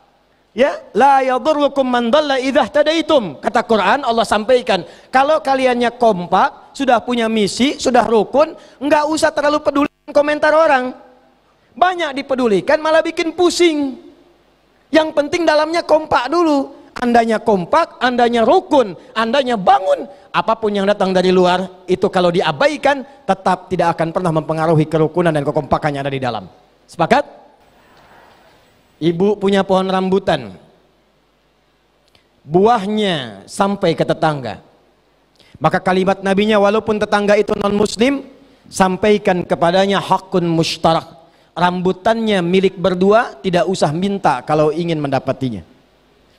Ya, la yadurrukum man dhalla idza tadaitum. Kata Quran, Allah sampaikan, kalau kaliannya kompak, sudah punya misi, sudah rukun, nggak usah terlalu peduli komentar orang. Banyak dipedulikan malah bikin pusing. Yang penting dalamnya kompak dulu. Andanya kompak, andanya rukun, andanya bangun, apapun yang datang dari luar itu kalau diabaikan tetap tidak akan pernah mempengaruhi kerukunan dan kekompakan yang ada di dalam. Sepakat? Ibu punya pohon rambutan, buahnya sampai ke tetangga, maka kalimat nabinya, walaupun tetangga itu non muslim, sampaikan kepadanya hakun mushtarak, rambutannya milik berdua, tidak usah minta kalau ingin mendapatinya.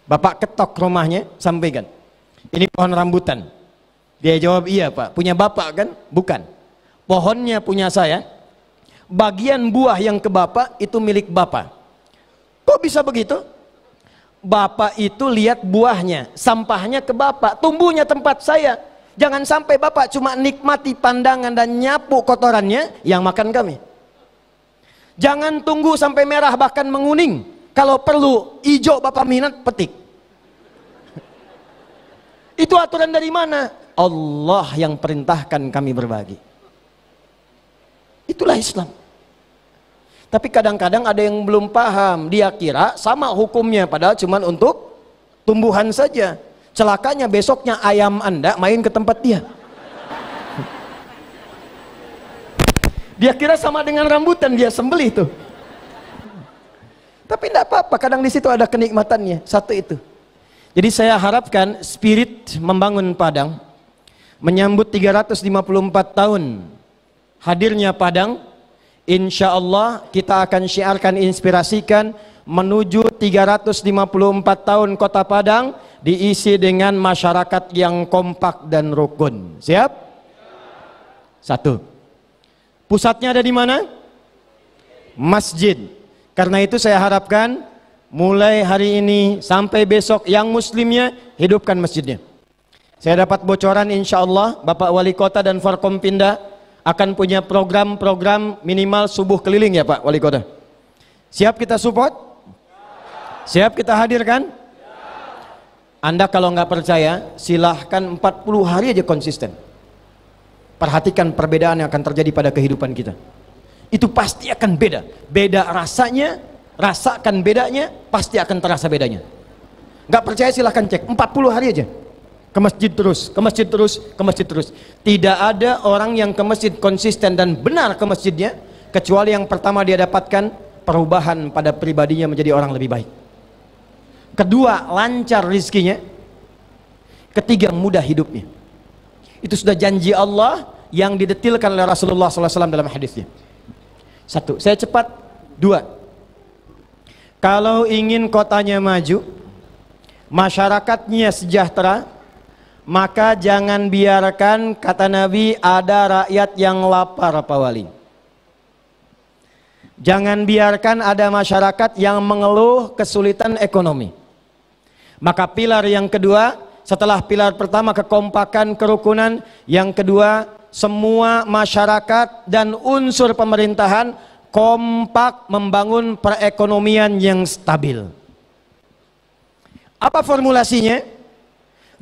Bapak ketok rumahnya, sampaikan, ini pohon rambutan. Dia jawab, iya Pak. Punya bapak kan? Bukan. Pohonnya punya saya, bagian buah yang ke bapak itu milik bapak. Kok bisa begitu? Bapak itu lihat buahnya, sampahnya ke bapak, tumbuhnya tempat saya. Jangan sampai bapak cuma nikmati pandangan dan nyapu kotorannya, yang makan kami. Jangan tunggu sampai merah bahkan menguning. Kalau perlu hijau bapak minat, petik. Itu aturan dari mana? Allah yang perintahkan kami berbagi. Itulah Islam. Tapi kadang-kadang ada yang belum paham, dia kira sama hukumnya, padahal cuma untuk tumbuhan saja. Celakanya besoknya ayam Anda main ke tempat dia. Dia kira sama dengan rambutan, dia sembelih tuh. Tapi tidak apa-apa, kadang di situ ada kenikmatannya. Satu itu. Jadi saya harapkan spirit membangun Padang, menyambut 354 tahun hadirnya Padang, insya Allah kita akan syiarkan, inspirasikan menuju 354 tahun kota Padang diisi dengan masyarakat yang kompak dan rukun. Siap? Satu. Pusatnya ada di mana? Masjid. Karena itu saya harapkan mulai hari ini sampai besok yang muslimnya hidupkan masjidnya. Saya dapat bocoran, insya Allah Bapak Wali Kota dan Forkompinda akan punya program-program minimal subuh keliling ya Pak Wali Kota. Siap kita support? Siap kita hadirkan? Anda kalau nggak percaya silahkan 40 hari aja konsisten. Perhatikan perbedaan yang akan terjadi pada kehidupan kita. Itu pasti akan beda. Beda rasanya, rasakan bedanya, pasti akan terasa bedanya. Nggak percaya silahkan cek, 40 hari aja. Ke masjid terus, ke masjid terus, ke masjid terus. Tidak ada orang yang ke masjid konsisten dan benar ke masjidnya kecuali yang pertama dia dapatkan perubahan pada pribadinya menjadi orang lebih baik. Kedua, lancar rizkinya. Ketiga, mudah hidupnya. Itu sudah janji Allah yang didetilkan oleh Rasulullah SAW dalam hadisnya. Satu, saya cepat. Dua, kalau ingin kotanya maju, masyarakatnya sejahtera, maka jangan biarkan, kata Nabi, ada rakyat yang lapar, Pak Wali. Jangan biarkan ada masyarakat yang mengeluh kesulitan ekonomi. Maka pilar yang kedua, setelah pilar pertama kekompakan, kerukunan, yang kedua semua masyarakat dan unsur pemerintahan kompak membangun perekonomian yang stabil. Apa formulasinya?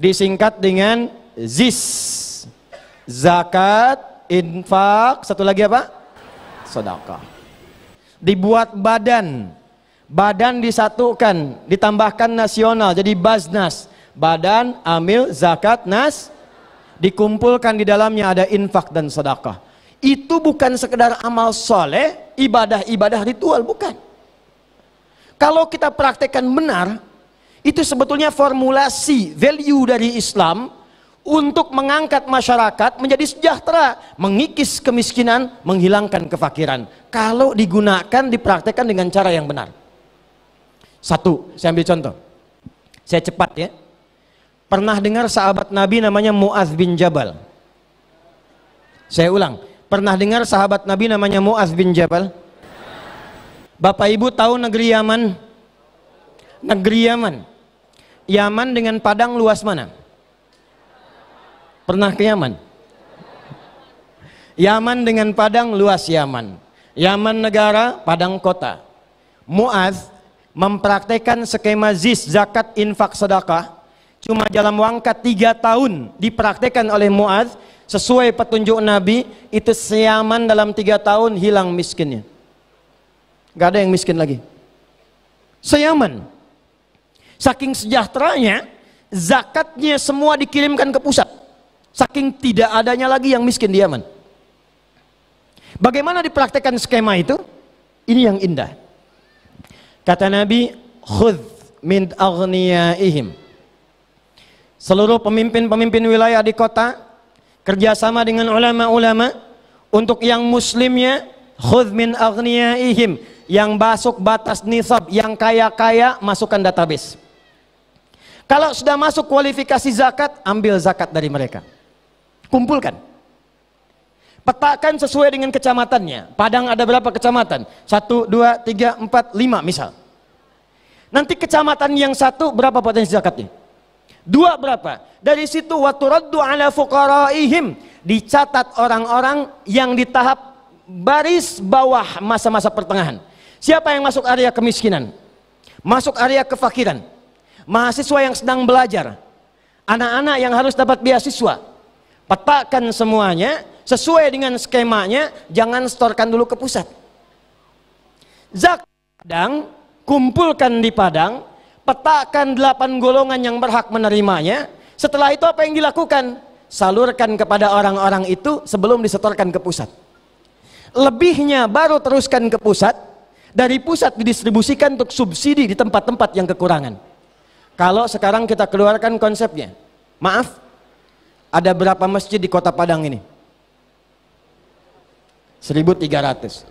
Disingkat dengan ZIS, zakat, infak, satu lagi apa? Sedekah. Dibuat badan, badan disatukan, ditambahkan nasional jadi Baznas, badan amil zakat nas, dikumpulkan di dalamnya ada infak dan sedekah. Itu bukan sekedar amal soleh, ibadah-ibadah ritual, bukan. Kalau kita praktekkan benar, itu sebetulnya formulasi value dari Islam untuk mengangkat masyarakat menjadi sejahtera, mengikis kemiskinan, menghilangkan kefakiran. Kalau digunakan, dipraktekkan dengan cara yang benar. Satu, saya ambil contoh. Saya cepat ya. Pernah dengar sahabat Nabi namanya Mu'adz bin Jabal? Saya ulang. Pernah dengar sahabat Nabi namanya Mu'adz bin Jabal? Bapak Ibu tahu negeri Yaman? Negeri Yaman. Yaman dengan Padang luas mana? Pernah ke Yaman? Yaman dengan Padang luas Yaman. Yaman negara, Padang kota. Mu'adz mempraktekkan skema ZIS, zakat, infak, sedekah. Cuma dalam wangka 3 tahun dipraktekkan oleh Mu'adz sesuai petunjuk Nabi. Itu se-Yaman dalam 3 tahun hilang miskinnya. Gak ada yang miskin lagi. Se-Yaman. Saking sejahteranya, zakatnya semua dikirimkan ke pusat. Saking tidak adanya lagi yang miskin di Yaman. Bagaimana dipraktekkan skema itu? Ini yang indah. Kata Nabi, khudh min aghniyaihim. Seluruh pemimpin-pemimpin wilayah di kota kerjasama dengan ulama-ulama untuk yang muslimnya, khudh min aghniyaihim, yang masuk batas nisab, yang kaya-kaya masukkan database. Kalau sudah masuk kualifikasi zakat, ambil zakat dari mereka. Kumpulkan. Petakan sesuai dengan kecamatannya. Padang ada berapa kecamatan? 1, 2, 3, 4, 5 misal. Nanti kecamatan yang 1 berapa potensi zakatnya? 2 berapa? Dari situ waturaddu ala fuqaraihim, dicatat orang-orang yang di tahap baris bawah masa-masa pertengahan. Siapa yang masuk area kemiskinan? Masuk area kefakiran. Mahasiswa yang sedang belajar, anak-anak yang harus dapat beasiswa. Petakan semuanya sesuai dengan skemanya, jangan setorkan dulu ke pusat. Zakat Padang, kumpulkan di Padang, petakan 8 golongan yang berhak menerimanya. Setelah itu apa yang dilakukan? Salurkan kepada orang-orang itu sebelum disetorkan ke pusat. Lebihnya baru teruskan ke pusat, dari pusat didistribusikan untuk subsidi di tempat-tempat yang kekurangan. Kalau sekarang kita keluarkan konsepnya, maaf, ada berapa masjid di kota Padang ini? 1.307.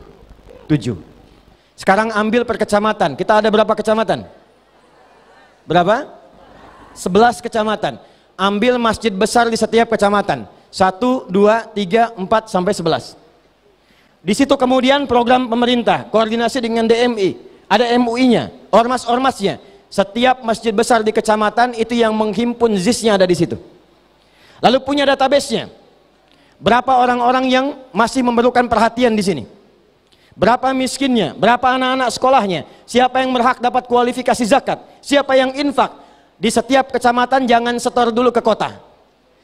Sekarang ambil per kecamatan, kita ada berapa kecamatan? Berapa? 11 kecamatan. Ambil masjid besar di setiap kecamatan, 1, 2, 3, 4 sampai 11. Di situ kemudian program pemerintah, koordinasi dengan DMI, ada MUI-nya, ormas-ormasnya. Setiap masjid besar di kecamatan itu yang menghimpun ZIS-nya ada di situ. Lalu punya database-nya. Berapa orang-orang yang masih memerlukan perhatian di sini? Berapa miskinnya? Berapa anak-anak sekolahnya? Siapa yang berhak dapat kualifikasi zakat? Siapa yang infak? Di setiap kecamatan jangan setor dulu ke kota.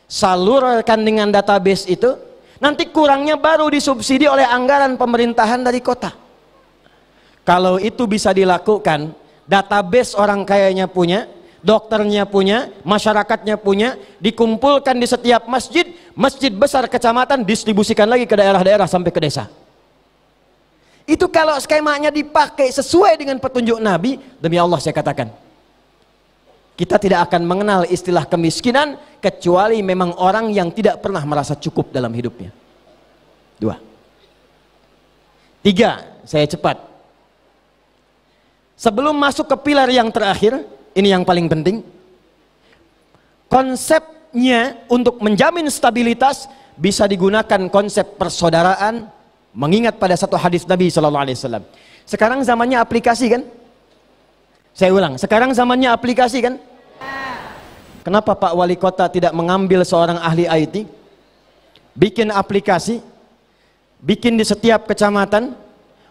Salurkan dengan database itu. Nanti kurangnya baru disubsidi oleh anggaran pemerintahan dari kota. Kalau itu bisa dilakukan, database orang kayanya punya, dokternya punya, masyarakatnya punya, dikumpulkan di setiap masjid, masjid besar kecamatan, distribusikan lagi ke daerah-daerah sampai ke desa. Itu kalau skemanya dipakai sesuai dengan petunjuk Nabi, demi Allah saya katakan, kita tidak akan mengenal istilah kemiskinan kecuali memang orang yang tidak pernah merasa cukup dalam hidupnya. 2. 3, saya cepat. Sebelum masuk ke pilar yang terakhir, ini yang paling penting. Konsepnya untuk menjamin stabilitas bisa digunakan konsep persaudaraan, mengingat pada satu hadis Nabi SAW. Sekarang zamannya aplikasi kan? Saya ulang, sekarang zamannya aplikasi kan? Kenapa Pak Wali Kota tidak mengambil seorang ahli IT, bikin aplikasi, bikin di setiap kecamatan,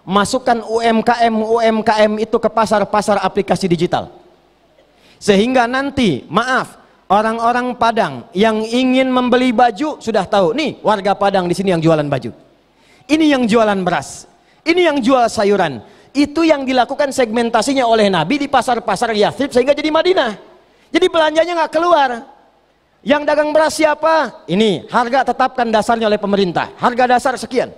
masukkan UMKM itu ke pasar-pasar aplikasi digital, sehingga nanti, maaf, orang-orang Padang yang ingin membeli baju sudah tahu, nih warga Padang di sini yang jualan baju, ini yang jualan beras, ini yang jual sayuran. Itu yang dilakukan segmentasinya oleh Nabi di pasar-pasar Yathrib sehingga jadi Madinah. Jadi belanjanya nggak keluar. Yang dagang beras siapa? Ini harga tetapkan dasarnya oleh pemerintah, harga dasar sekian.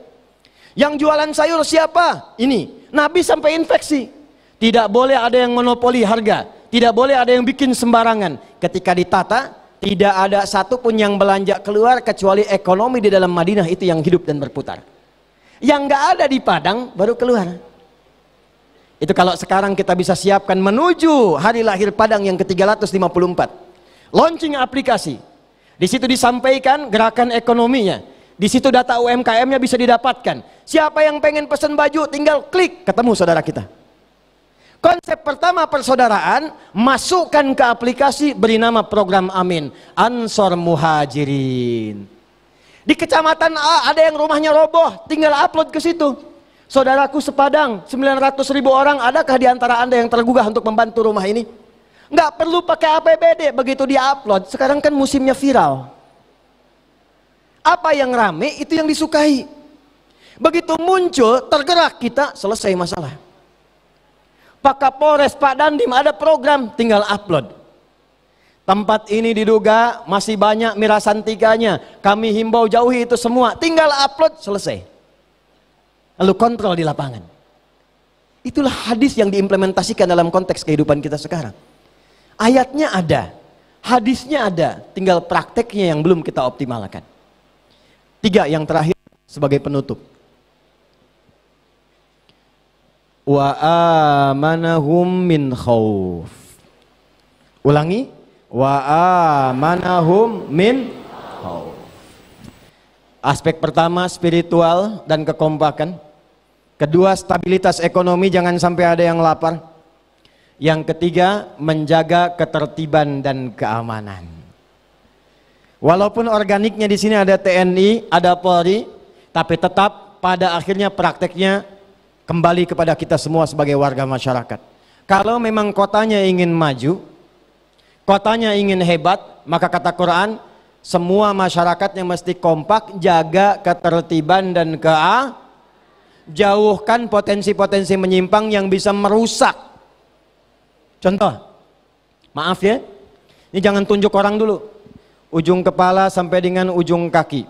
Yang jualan sayur siapa? Ini. Nabi sampai infeksi. Tidak boleh ada yang monopoli harga, tidak boleh ada yang bikin sembarangan. Ketika ditata, tidak ada satupun yang belanja keluar kecuali ekonomi di dalam Madinah itu yang hidup dan berputar. Yang nggak ada di Padang baru keluar. Itu kalau sekarang kita bisa siapkan menuju hari lahir Padang yang ke-354. Launching aplikasi. Di situ disampaikan gerakan ekonominya. Di situ data UMKM-nya bisa didapatkan. Siapa yang pengen pesen baju tinggal klik, ketemu saudara kita. Konsep pertama persaudaraan, masukkan ke aplikasi, beri nama program Amin, Ansor Muhajirin. Di kecamatan A ada yang rumahnya roboh, tinggal upload ke situ. Saudaraku sepadang, 900.000 orang, adakah di antara Anda yang tergugah untuk membantu rumah ini? Nggak perlu pakai APBD, begitu dia upload. Sekarang kan musimnya viral. Apa yang rame, itu yang disukai. Begitu muncul, tergerak kita, selesai masalah. Pak Kapolres, Pak Dandim, ada program, tinggal upload. Tempat ini diduga masih banyak mirasantikanya, kami himbau jauhi itu semua, tinggal upload, selesai. Lalu kontrol di lapangan. Itulah hadis yang diimplementasikan dalam konteks kehidupan kita sekarang. Ayatnya ada, hadisnya ada, tinggal prakteknya yang belum kita optimalkan. 3 yang terakhir sebagai penutup. Wa amanahum min khauf. Ulangi, wa amanahum min khauf. Aspek pertama spiritual dan kekompakan. Kedua, stabilitas ekonomi, jangan sampai ada yang lapar. Yang ketiga, menjaga ketertiban dan keamanan. Walaupun organiknya di sini ada TNI, ada Polri, tapi tetap pada akhirnya prakteknya kembali kepada kita semua sebagai warga masyarakat. Kalau memang kotanya ingin maju, kotanya ingin hebat, maka kata Quran, semua masyarakatnya mesti kompak, jaga ketertiban dan keamanan. Jauhkan potensi-potensi menyimpang yang bisa merusak. Contoh, maaf ya, ini jangan tunjuk orang dulu, ujung kepala sampai dengan ujung kaki.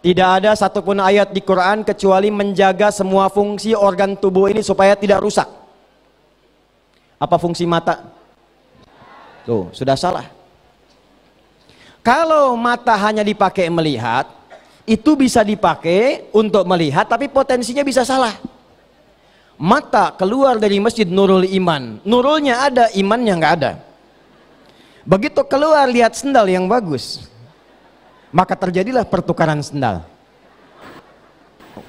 Tidak ada satupun ayat di Quran kecuali menjaga semua fungsi organ tubuh ini supaya tidak rusak. Apa fungsi mata? Tuh, sudah salah. Kalau mata hanya dipakai melihat, itu bisa dipakai untuk melihat, tapi potensinya bisa salah. Mata keluar dari masjid nurul iman, nurulnya ada, imannya nggak ada. Begitu keluar lihat sendal yang bagus, maka terjadilah pertukaran sendal.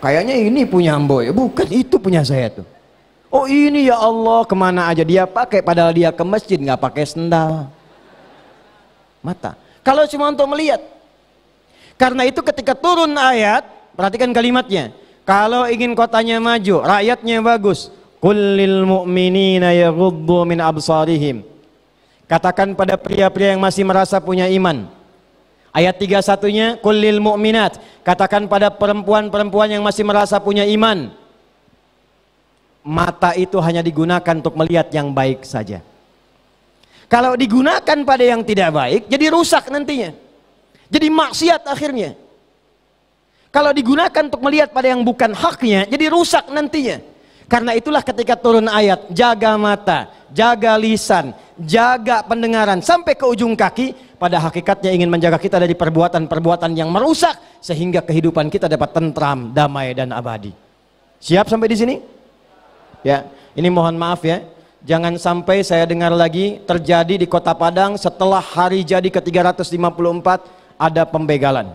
Kayaknya ini punya Amboy, bukan, itu punya saya tuh. Oh ini ya Allah, kemana aja dia pakai, padahal dia ke masjid nggak pakai sendal. Mata. Kalau cuma untuk melihat. Karena itu ketika turun ayat, perhatikan kalimatnya. Kalau ingin kotanya maju, rakyatnya bagus, qul lil mu'minina yaghuddu min absarihim. Katakan pada pria-pria yang masih merasa punya iman. Ayat 31-nya, qul lil mu'minat. Katakan pada perempuan-perempuan yang masih merasa punya iman. Mata itu hanya digunakan untuk melihat yang baik saja. Kalau digunakan pada yang tidak baik, jadi rusak nantinya. Jadi maksiat akhirnya. Kalau digunakan untuk melihat pada yang bukan haknya, jadi rusak nantinya. Karena itulah ketika turun ayat, jaga mata, jaga lisan, jaga pendengaran, sampai ke ujung kaki, pada hakikatnya ingin menjaga kita dari perbuatan-perbuatan yang merusak, sehingga kehidupan kita dapat tentram, damai, dan abadi. Siap sampai di sini? Ya, ini mohon maaf ya, jangan sampai saya dengar lagi terjadi di Kota Padang setelah hari jadi ke-354 ada pembegalan.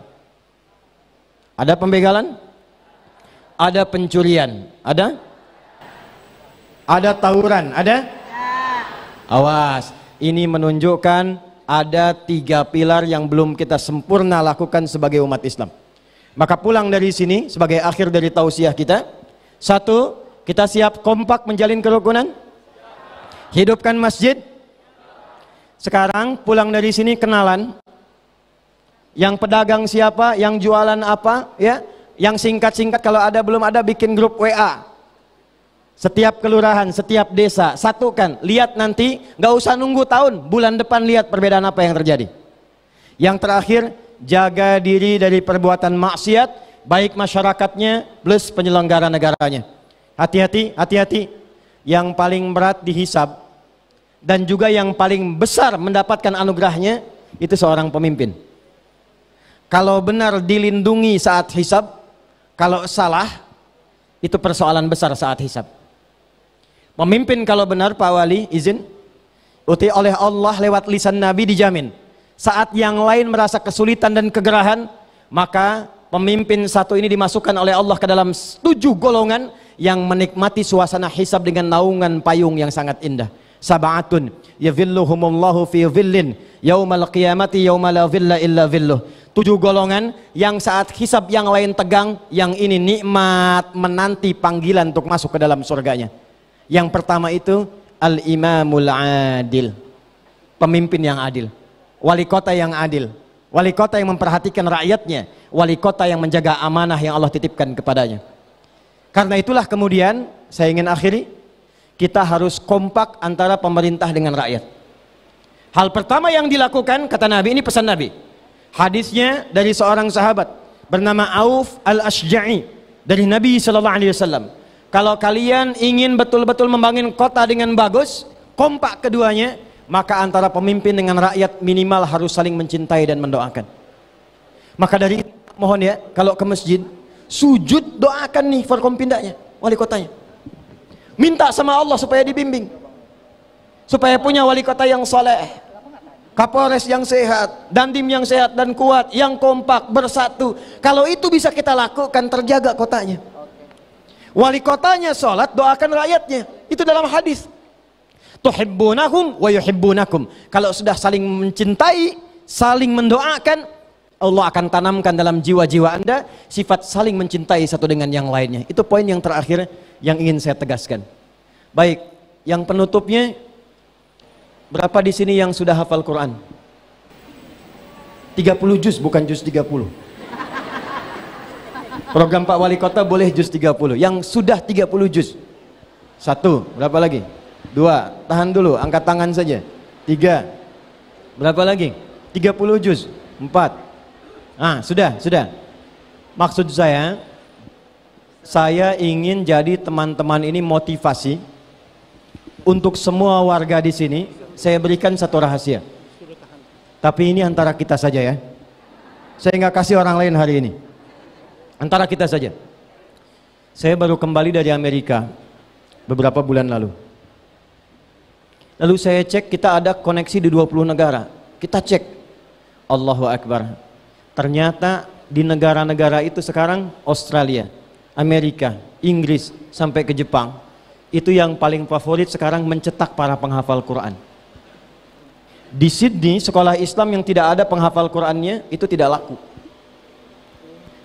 Ada pembegalan? Ada pencurian? Ada? Ada tawuran? Ada? Awas, ini menunjukkan ada 3 pilar yang belum kita sempurna lakukan sebagai umat Islam. Maka pulang dari sini sebagai akhir dari tausiah kita, 1, kita siap kompak menjalin kerukunan, hidupkan masjid. Sekarang pulang dari sini kenalan, yang pedagang siapa, yang jualan apa, ya, yang singkat-singkat, kalau ada belum ada bikin grup WA. Setiap kelurahan, setiap desa, satukan. Lihat nanti, nggak usah nunggu tahun, bulan depan lihat perbedaan apa yang terjadi. Yang terakhir, jaga diri dari perbuatan maksiat, baik masyarakatnya plus penyelenggara negaranya. Hati-hati, hati-hati. Yang paling berat dihisab dan juga yang paling besar mendapatkan anugerahnya itu seorang pemimpin. Kalau benar dilindungi saat hisab, kalau salah itu persoalan besar saat hisab. Pemimpin kalau benar, Pak Wali, izin, uti oleh Allah lewat lisan Nabi dijamin. Saat yang lain merasa kesulitan dan kegerahan, maka pemimpin satu ini dimasukkan oleh Allah ke dalam 7 golongan yang menikmati suasana hisab dengan naungan payung yang sangat indah. Sab'atun yadhilluhumullahu fi dhillin yaumal qiyamati yauma la dhilla illa dhilluh. 7 golongan yang saat hisab yang lain tegang, yang ini nikmat menanti panggilan untuk masuk ke dalam surganya. Yang pertama itu al-imamul adil, pemimpin yang adil, wali kota yang adil, wali kota yang memperhatikan rakyatnya, wali kota yang menjaga amanah yang Allah titipkan kepadanya. Karena itulah kemudian saya ingin akhiri, kita harus kompak antara pemerintah dengan rakyat. Hal pertama yang dilakukan, kata Nabi, ini pesan Nabi, hadisnya dari seorang sahabat bernama Auf al-Ashja'i dari Nabi SAW. Kalau kalian ingin betul-betul membangun kota dengan bagus, kompak keduanya, maka antara pemimpin dengan rakyat minimal harus saling mencintai dan mendoakan. Maka dari mohon ya, kalau ke masjid, sujud doakan nih forkompindanya, wali kotanya. Minta sama Allah supaya dibimbing, supaya punya wali kota yang soleh, Kapolres yang sehat, Dandim yang sehat dan kuat, yang kompak, bersatu. Kalau itu bisa kita lakukan, terjaga kotanya. Wali kotanya sholat, doakan rakyatnya. Itu dalam hadis. Tuhibbunahum wa yuhibbunakum. Kalau sudah saling mencintai, saling mendoakan, Allah akan tanamkan dalam jiwa-jiwa Anda sifat saling mencintai satu dengan yang lainnya. Itu poin yang terakhir yang ingin saya tegaskan. Baik, yang penutupnya, berapa di sini yang sudah hafal Quran? 30 juz, bukan juz 30. Program Pak Wali Kota boleh juz 30. Yang sudah 30 juz. 1, berapa lagi? 2, tahan dulu, angkat tangan saja. 3, berapa lagi? 30 juz. 4. Ah, sudah. Maksud saya ingin jadi teman-teman ini motivasi untuk semua warga di sini. Saya berikan satu rahasia. Tapi ini antara kita saja ya. Saya nggak kasih orang lain hari ini. Antara kita saja. Saya baru kembali dari Amerika beberapa bulan lalu. Lalu saya cek, kita ada koneksi di 20 negara. Kita cek, Allahu Akbar. Ternyata di negara-negara itu sekarang Australia, Amerika, Inggris, sampai ke Jepang, itu yang paling favorit sekarang mencetak para penghafal Quran. Di Sydney, sekolah Islam yang tidak ada penghafal Qurannya itu tidak laku.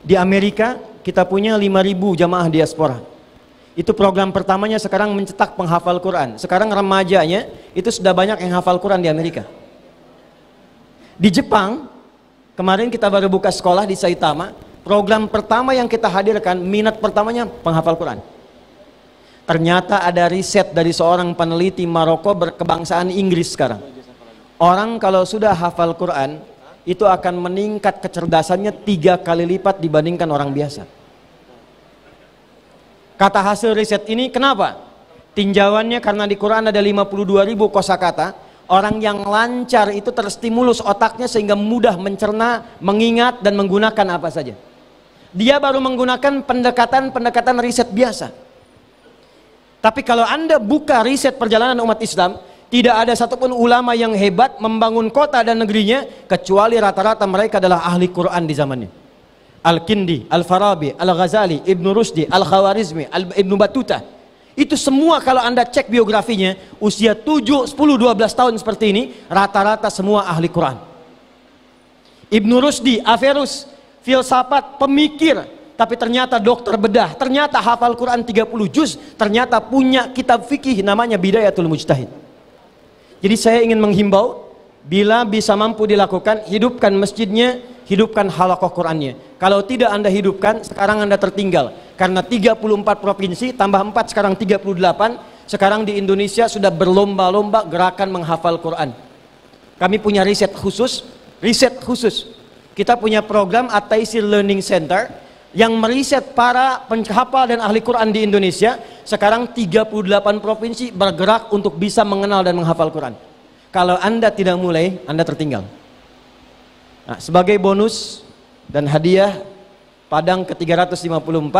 Di Amerika kita punya 5.000 jamaah diaspora. Itu program pertamanya sekarang mencetak penghafal Quran. Sekarang remajanya itu sudah banyak yang hafal Quran di Amerika. Di Jepang, kemarin kita baru buka sekolah di Saitama. Program pertama yang kita hadirkan, minat pertamanya penghafal Quran. Ternyata ada riset dari seorang peneliti Maroko berkebangsaan Inggris sekarang. Orang kalau sudah hafal Quran, itu akan meningkat kecerdasannya 3 kali lipat dibandingkan orang biasa. Kata hasil riset ini kenapa? Tinjauannya karena di Quran ada 52.000 kosakata. Orang yang lancar itu terstimulus otaknya sehingga mudah mencerna, mengingat dan menggunakan apa saja. Dia baru menggunakan pendekatan riset biasa. Tapi kalau Anda buka riset perjalanan umat Islam, tidak ada satupun ulama yang hebat membangun kota dan negerinya kecuali rata-rata mereka adalah ahli Quran di zamannya. Al-Kindi, Al-Farabi, Al-Ghazali, Ibn Rushdi, Al-Khawarizmi, Ibn Battuta. Itu semua kalau Anda cek biografinya, usia 7, 10, 12 tahun seperti ini, rata-rata semua ahli Quran. Ibn Rushdi, Averus, filsafat, pemikir, tapi ternyata dokter bedah, ternyata hafal Quran 30 juz, ternyata punya kitab fikih namanya Bidayatul Mujtahid. Jadi saya ingin menghimbau, bila bisa mampu dilakukan, hidupkan masjidnya, hidupkan halaqah Qurannya. Kalau tidak Anda hidupkan, sekarang Anda tertinggal. Karena 34 provinsi, tambah 4 sekarang 38, sekarang di Indonesia sudah berlomba-lomba gerakan menghafal Quran. Kami punya riset khusus. Kita punya program At-Taisir Learning Center yang meriset para penghafal dan ahli Quran di Indonesia. Sekarang 38 provinsi bergerak untuk bisa mengenal dan menghafal Quran. Kalau Anda tidak mulai, Anda tertinggal. Nah, sebagai bonus dan hadiah Padang ke-354,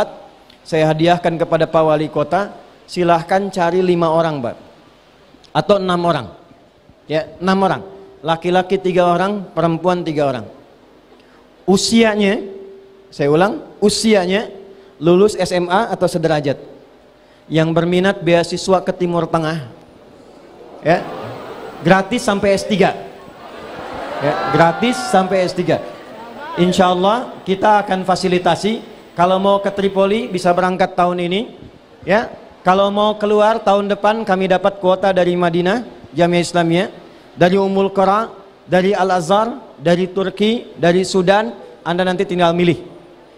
saya hadiahkan kepada Pak Wali Kota, silahkan cari 5 orang, Pak, atau 6 orang. Ya, 6 orang. Laki-laki 3 orang, perempuan 3 orang. Usianya, saya ulang, usianya lulus SMA atau sederajat. Yang berminat beasiswa ke Timur Tengah, ya, gratis sampai S3. Ya, gratis sampai S3. Insya Allah kita akan fasilitasi. Kalau mau ke Tripoli bisa berangkat tahun ini, ya. Kalau mau keluar tahun depan kami dapat kuota dari Madinah, Jamiah Islamiyah, dari Ummul Qura, dari Al-Azhar, dari Turki, dari Sudan. Anda nanti tinggal milih.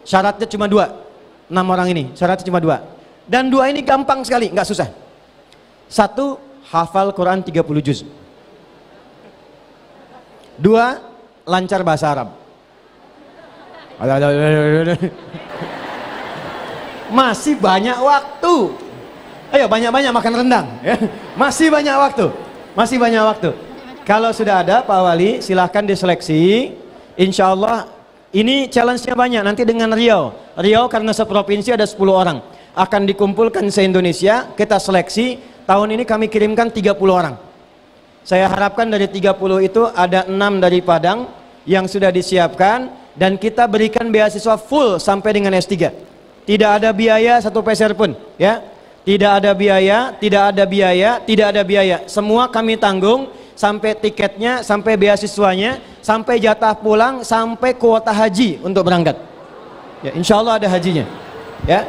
Syaratnya cuma 2. 6 orang ini, syaratnya cuma 2. Dan 2 ini gampang sekali, nggak susah. 1, hafal Quran 30 juz. 2, lancar bahasa Arab. Masih banyak waktu. Ayo banyak-banyak makan rendang, ya. Masih banyak waktu. Kalau sudah ada Pak Wali, silahkan diseleksi. Insya Allah ini challenge-nya banyak. Nanti dengan Riau karena seprovinsi ada 10 orang, akan dikumpulkan se-Indonesia. Kita seleksi. Tahun ini kami kirimkan 30 orang. Saya harapkan dari 30 itu ada 6 dari Padang yang sudah disiapkan, dan kita berikan beasiswa full sampai dengan S3. Tidak ada biaya 1 peser pun, ya. Tidak ada biaya. Semua kami tanggung, sampai tiketnya, sampai beasiswanya, sampai jatah pulang, sampai kuota haji untuk berangkat. Ya, insya Allah ada hajinya. Ya,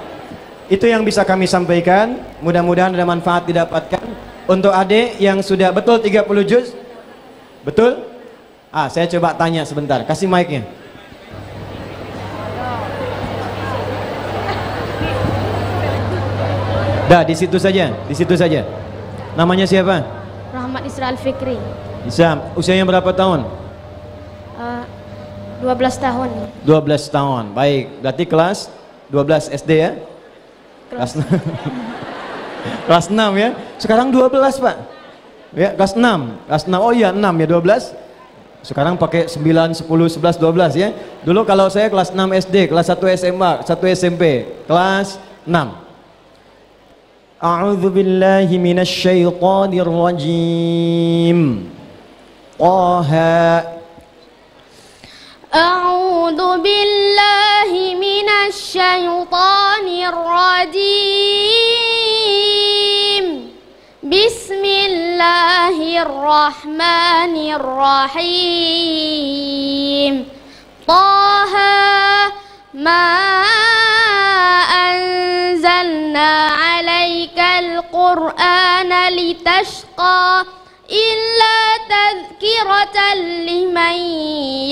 itu yang bisa kami sampaikan. Mudah-mudahan ada manfaat didapatkan. Untuk adik yang sudah betul 30 juz, betul? Saya coba tanya sebentar. Kasih mic-nya. Dah, di situ saja. Namanya siapa? Rahmat Israel Fikri. Isam, usianya berapa tahun? 12 tahun. 12 tahun. Baik, berarti kelas 12 SD ya? Kelas 6. Kelas 6 ya. Sekarang 12, Pak. Ya, kelas 6. Oh iya, 6 ya, 12. Sekarang pakai 9, 10, 11, 12 ya. Dulu kalau saya kelas 6 SD, kelas 1 SMA, 1 SMP, kelas 6. A'udzu billahi minasy syaithanir rajim. Taha. A'udzu billahi minasy syaithanir rajim. Bismillahirrahmanirrahim. Taha ma anzalna 'alaikal qur'ana litashqa illa tadhkiratan liman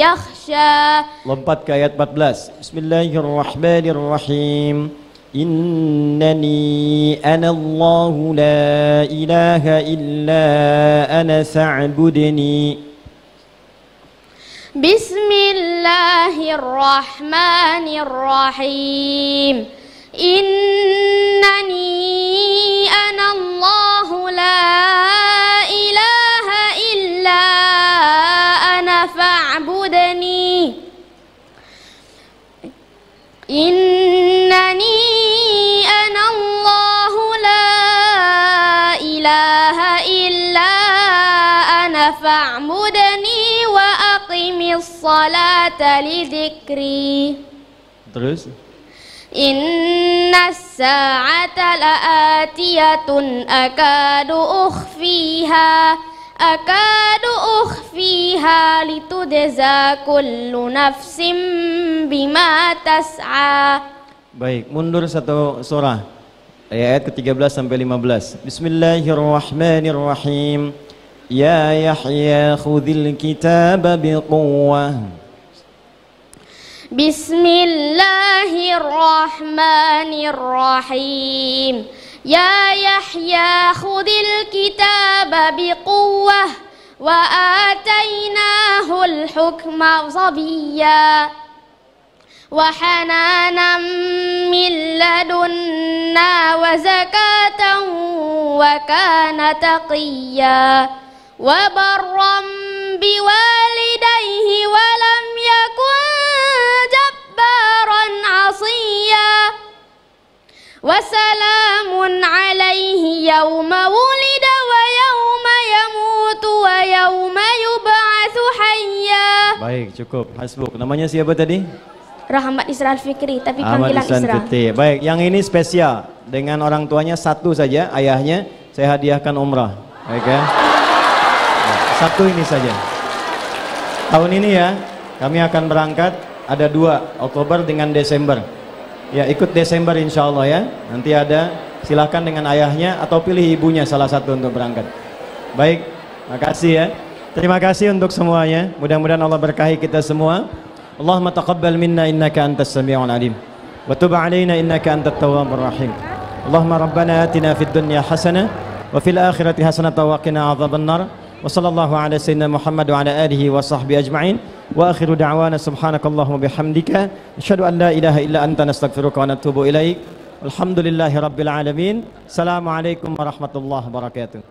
yakhsha. Lompat ke ayat 14. Bismillahirrahmanirrahim. Innani anallahu la ilaha illa ana fa'budni. Bismillahirrahmanirrahim. Innani anallahu la ilaha illa ana fa'budni. Innani anallahu la ilaha illa ana fa'budni wa aqimis salata lidzikri. Terus? Inna sa'ata la'atiyatun akadu ukhfiha litujza kullu nafsim bima tas'a. Baik, mundur satu surah. Ayat ke-13 sampai 15. Bismillahirrahmanirrahim. Ya Yahya khudhil kitaba biquwwah. Bismillahirrahmanirrahim. Ya Yahya khudhil kitaba biquwwah wa atainahul hukma sabiyya wa hananan min ladunna wa zakatan wa kana taqiyya wa barram biwalidayhi wa lam yakun jabbaran 'asiyya wa salamun 'alaihi yawma wulida wa yawma yamutu wa yawma yub'atsu hayya. Baik, cukup. Hasbuk. Namanya siapa tadi? Rahmat Isra Fikri, tapi Ahmad panggilan Ihsan Isra. Fikri. Baik, yang ini spesial dengan orang tuanya satu saja, ayahnya saya hadiahkan umrah. Baik ya. Satu ini saja. Tahun ini ya, kami akan berangkat ada 2 Oktober dengan Desember. Ya, ikut Desember insya Allah ya. Nanti ada, silakan dengan ayahnya atau pilih ibunya salah satu untuk berangkat. Baik, makasih ya. Terima kasih untuk semuanya. Mudah-mudahan Allah berkahi kita semua. Allahumma taqabbal minna innaka antas sami'ul alim wa tub 'alaina innaka antat tawwabur rahim. Allahumma rabbana atina fid dunya hasanah wa fil akhirati hasanah wa qina adzabannar. Wa sallallahu ala sayyidina Muhammad wa ala alihi wa sahbihi ajma'in. Wa akhiru da'wana subhanakallahumma bihamdika asyhadu an la ilaha illa anta nastaghfiruka wa natubu ilaik. Alhamdulillahi rabbil alamin. Assalamualaikum warahmatullahi wabarakatuh.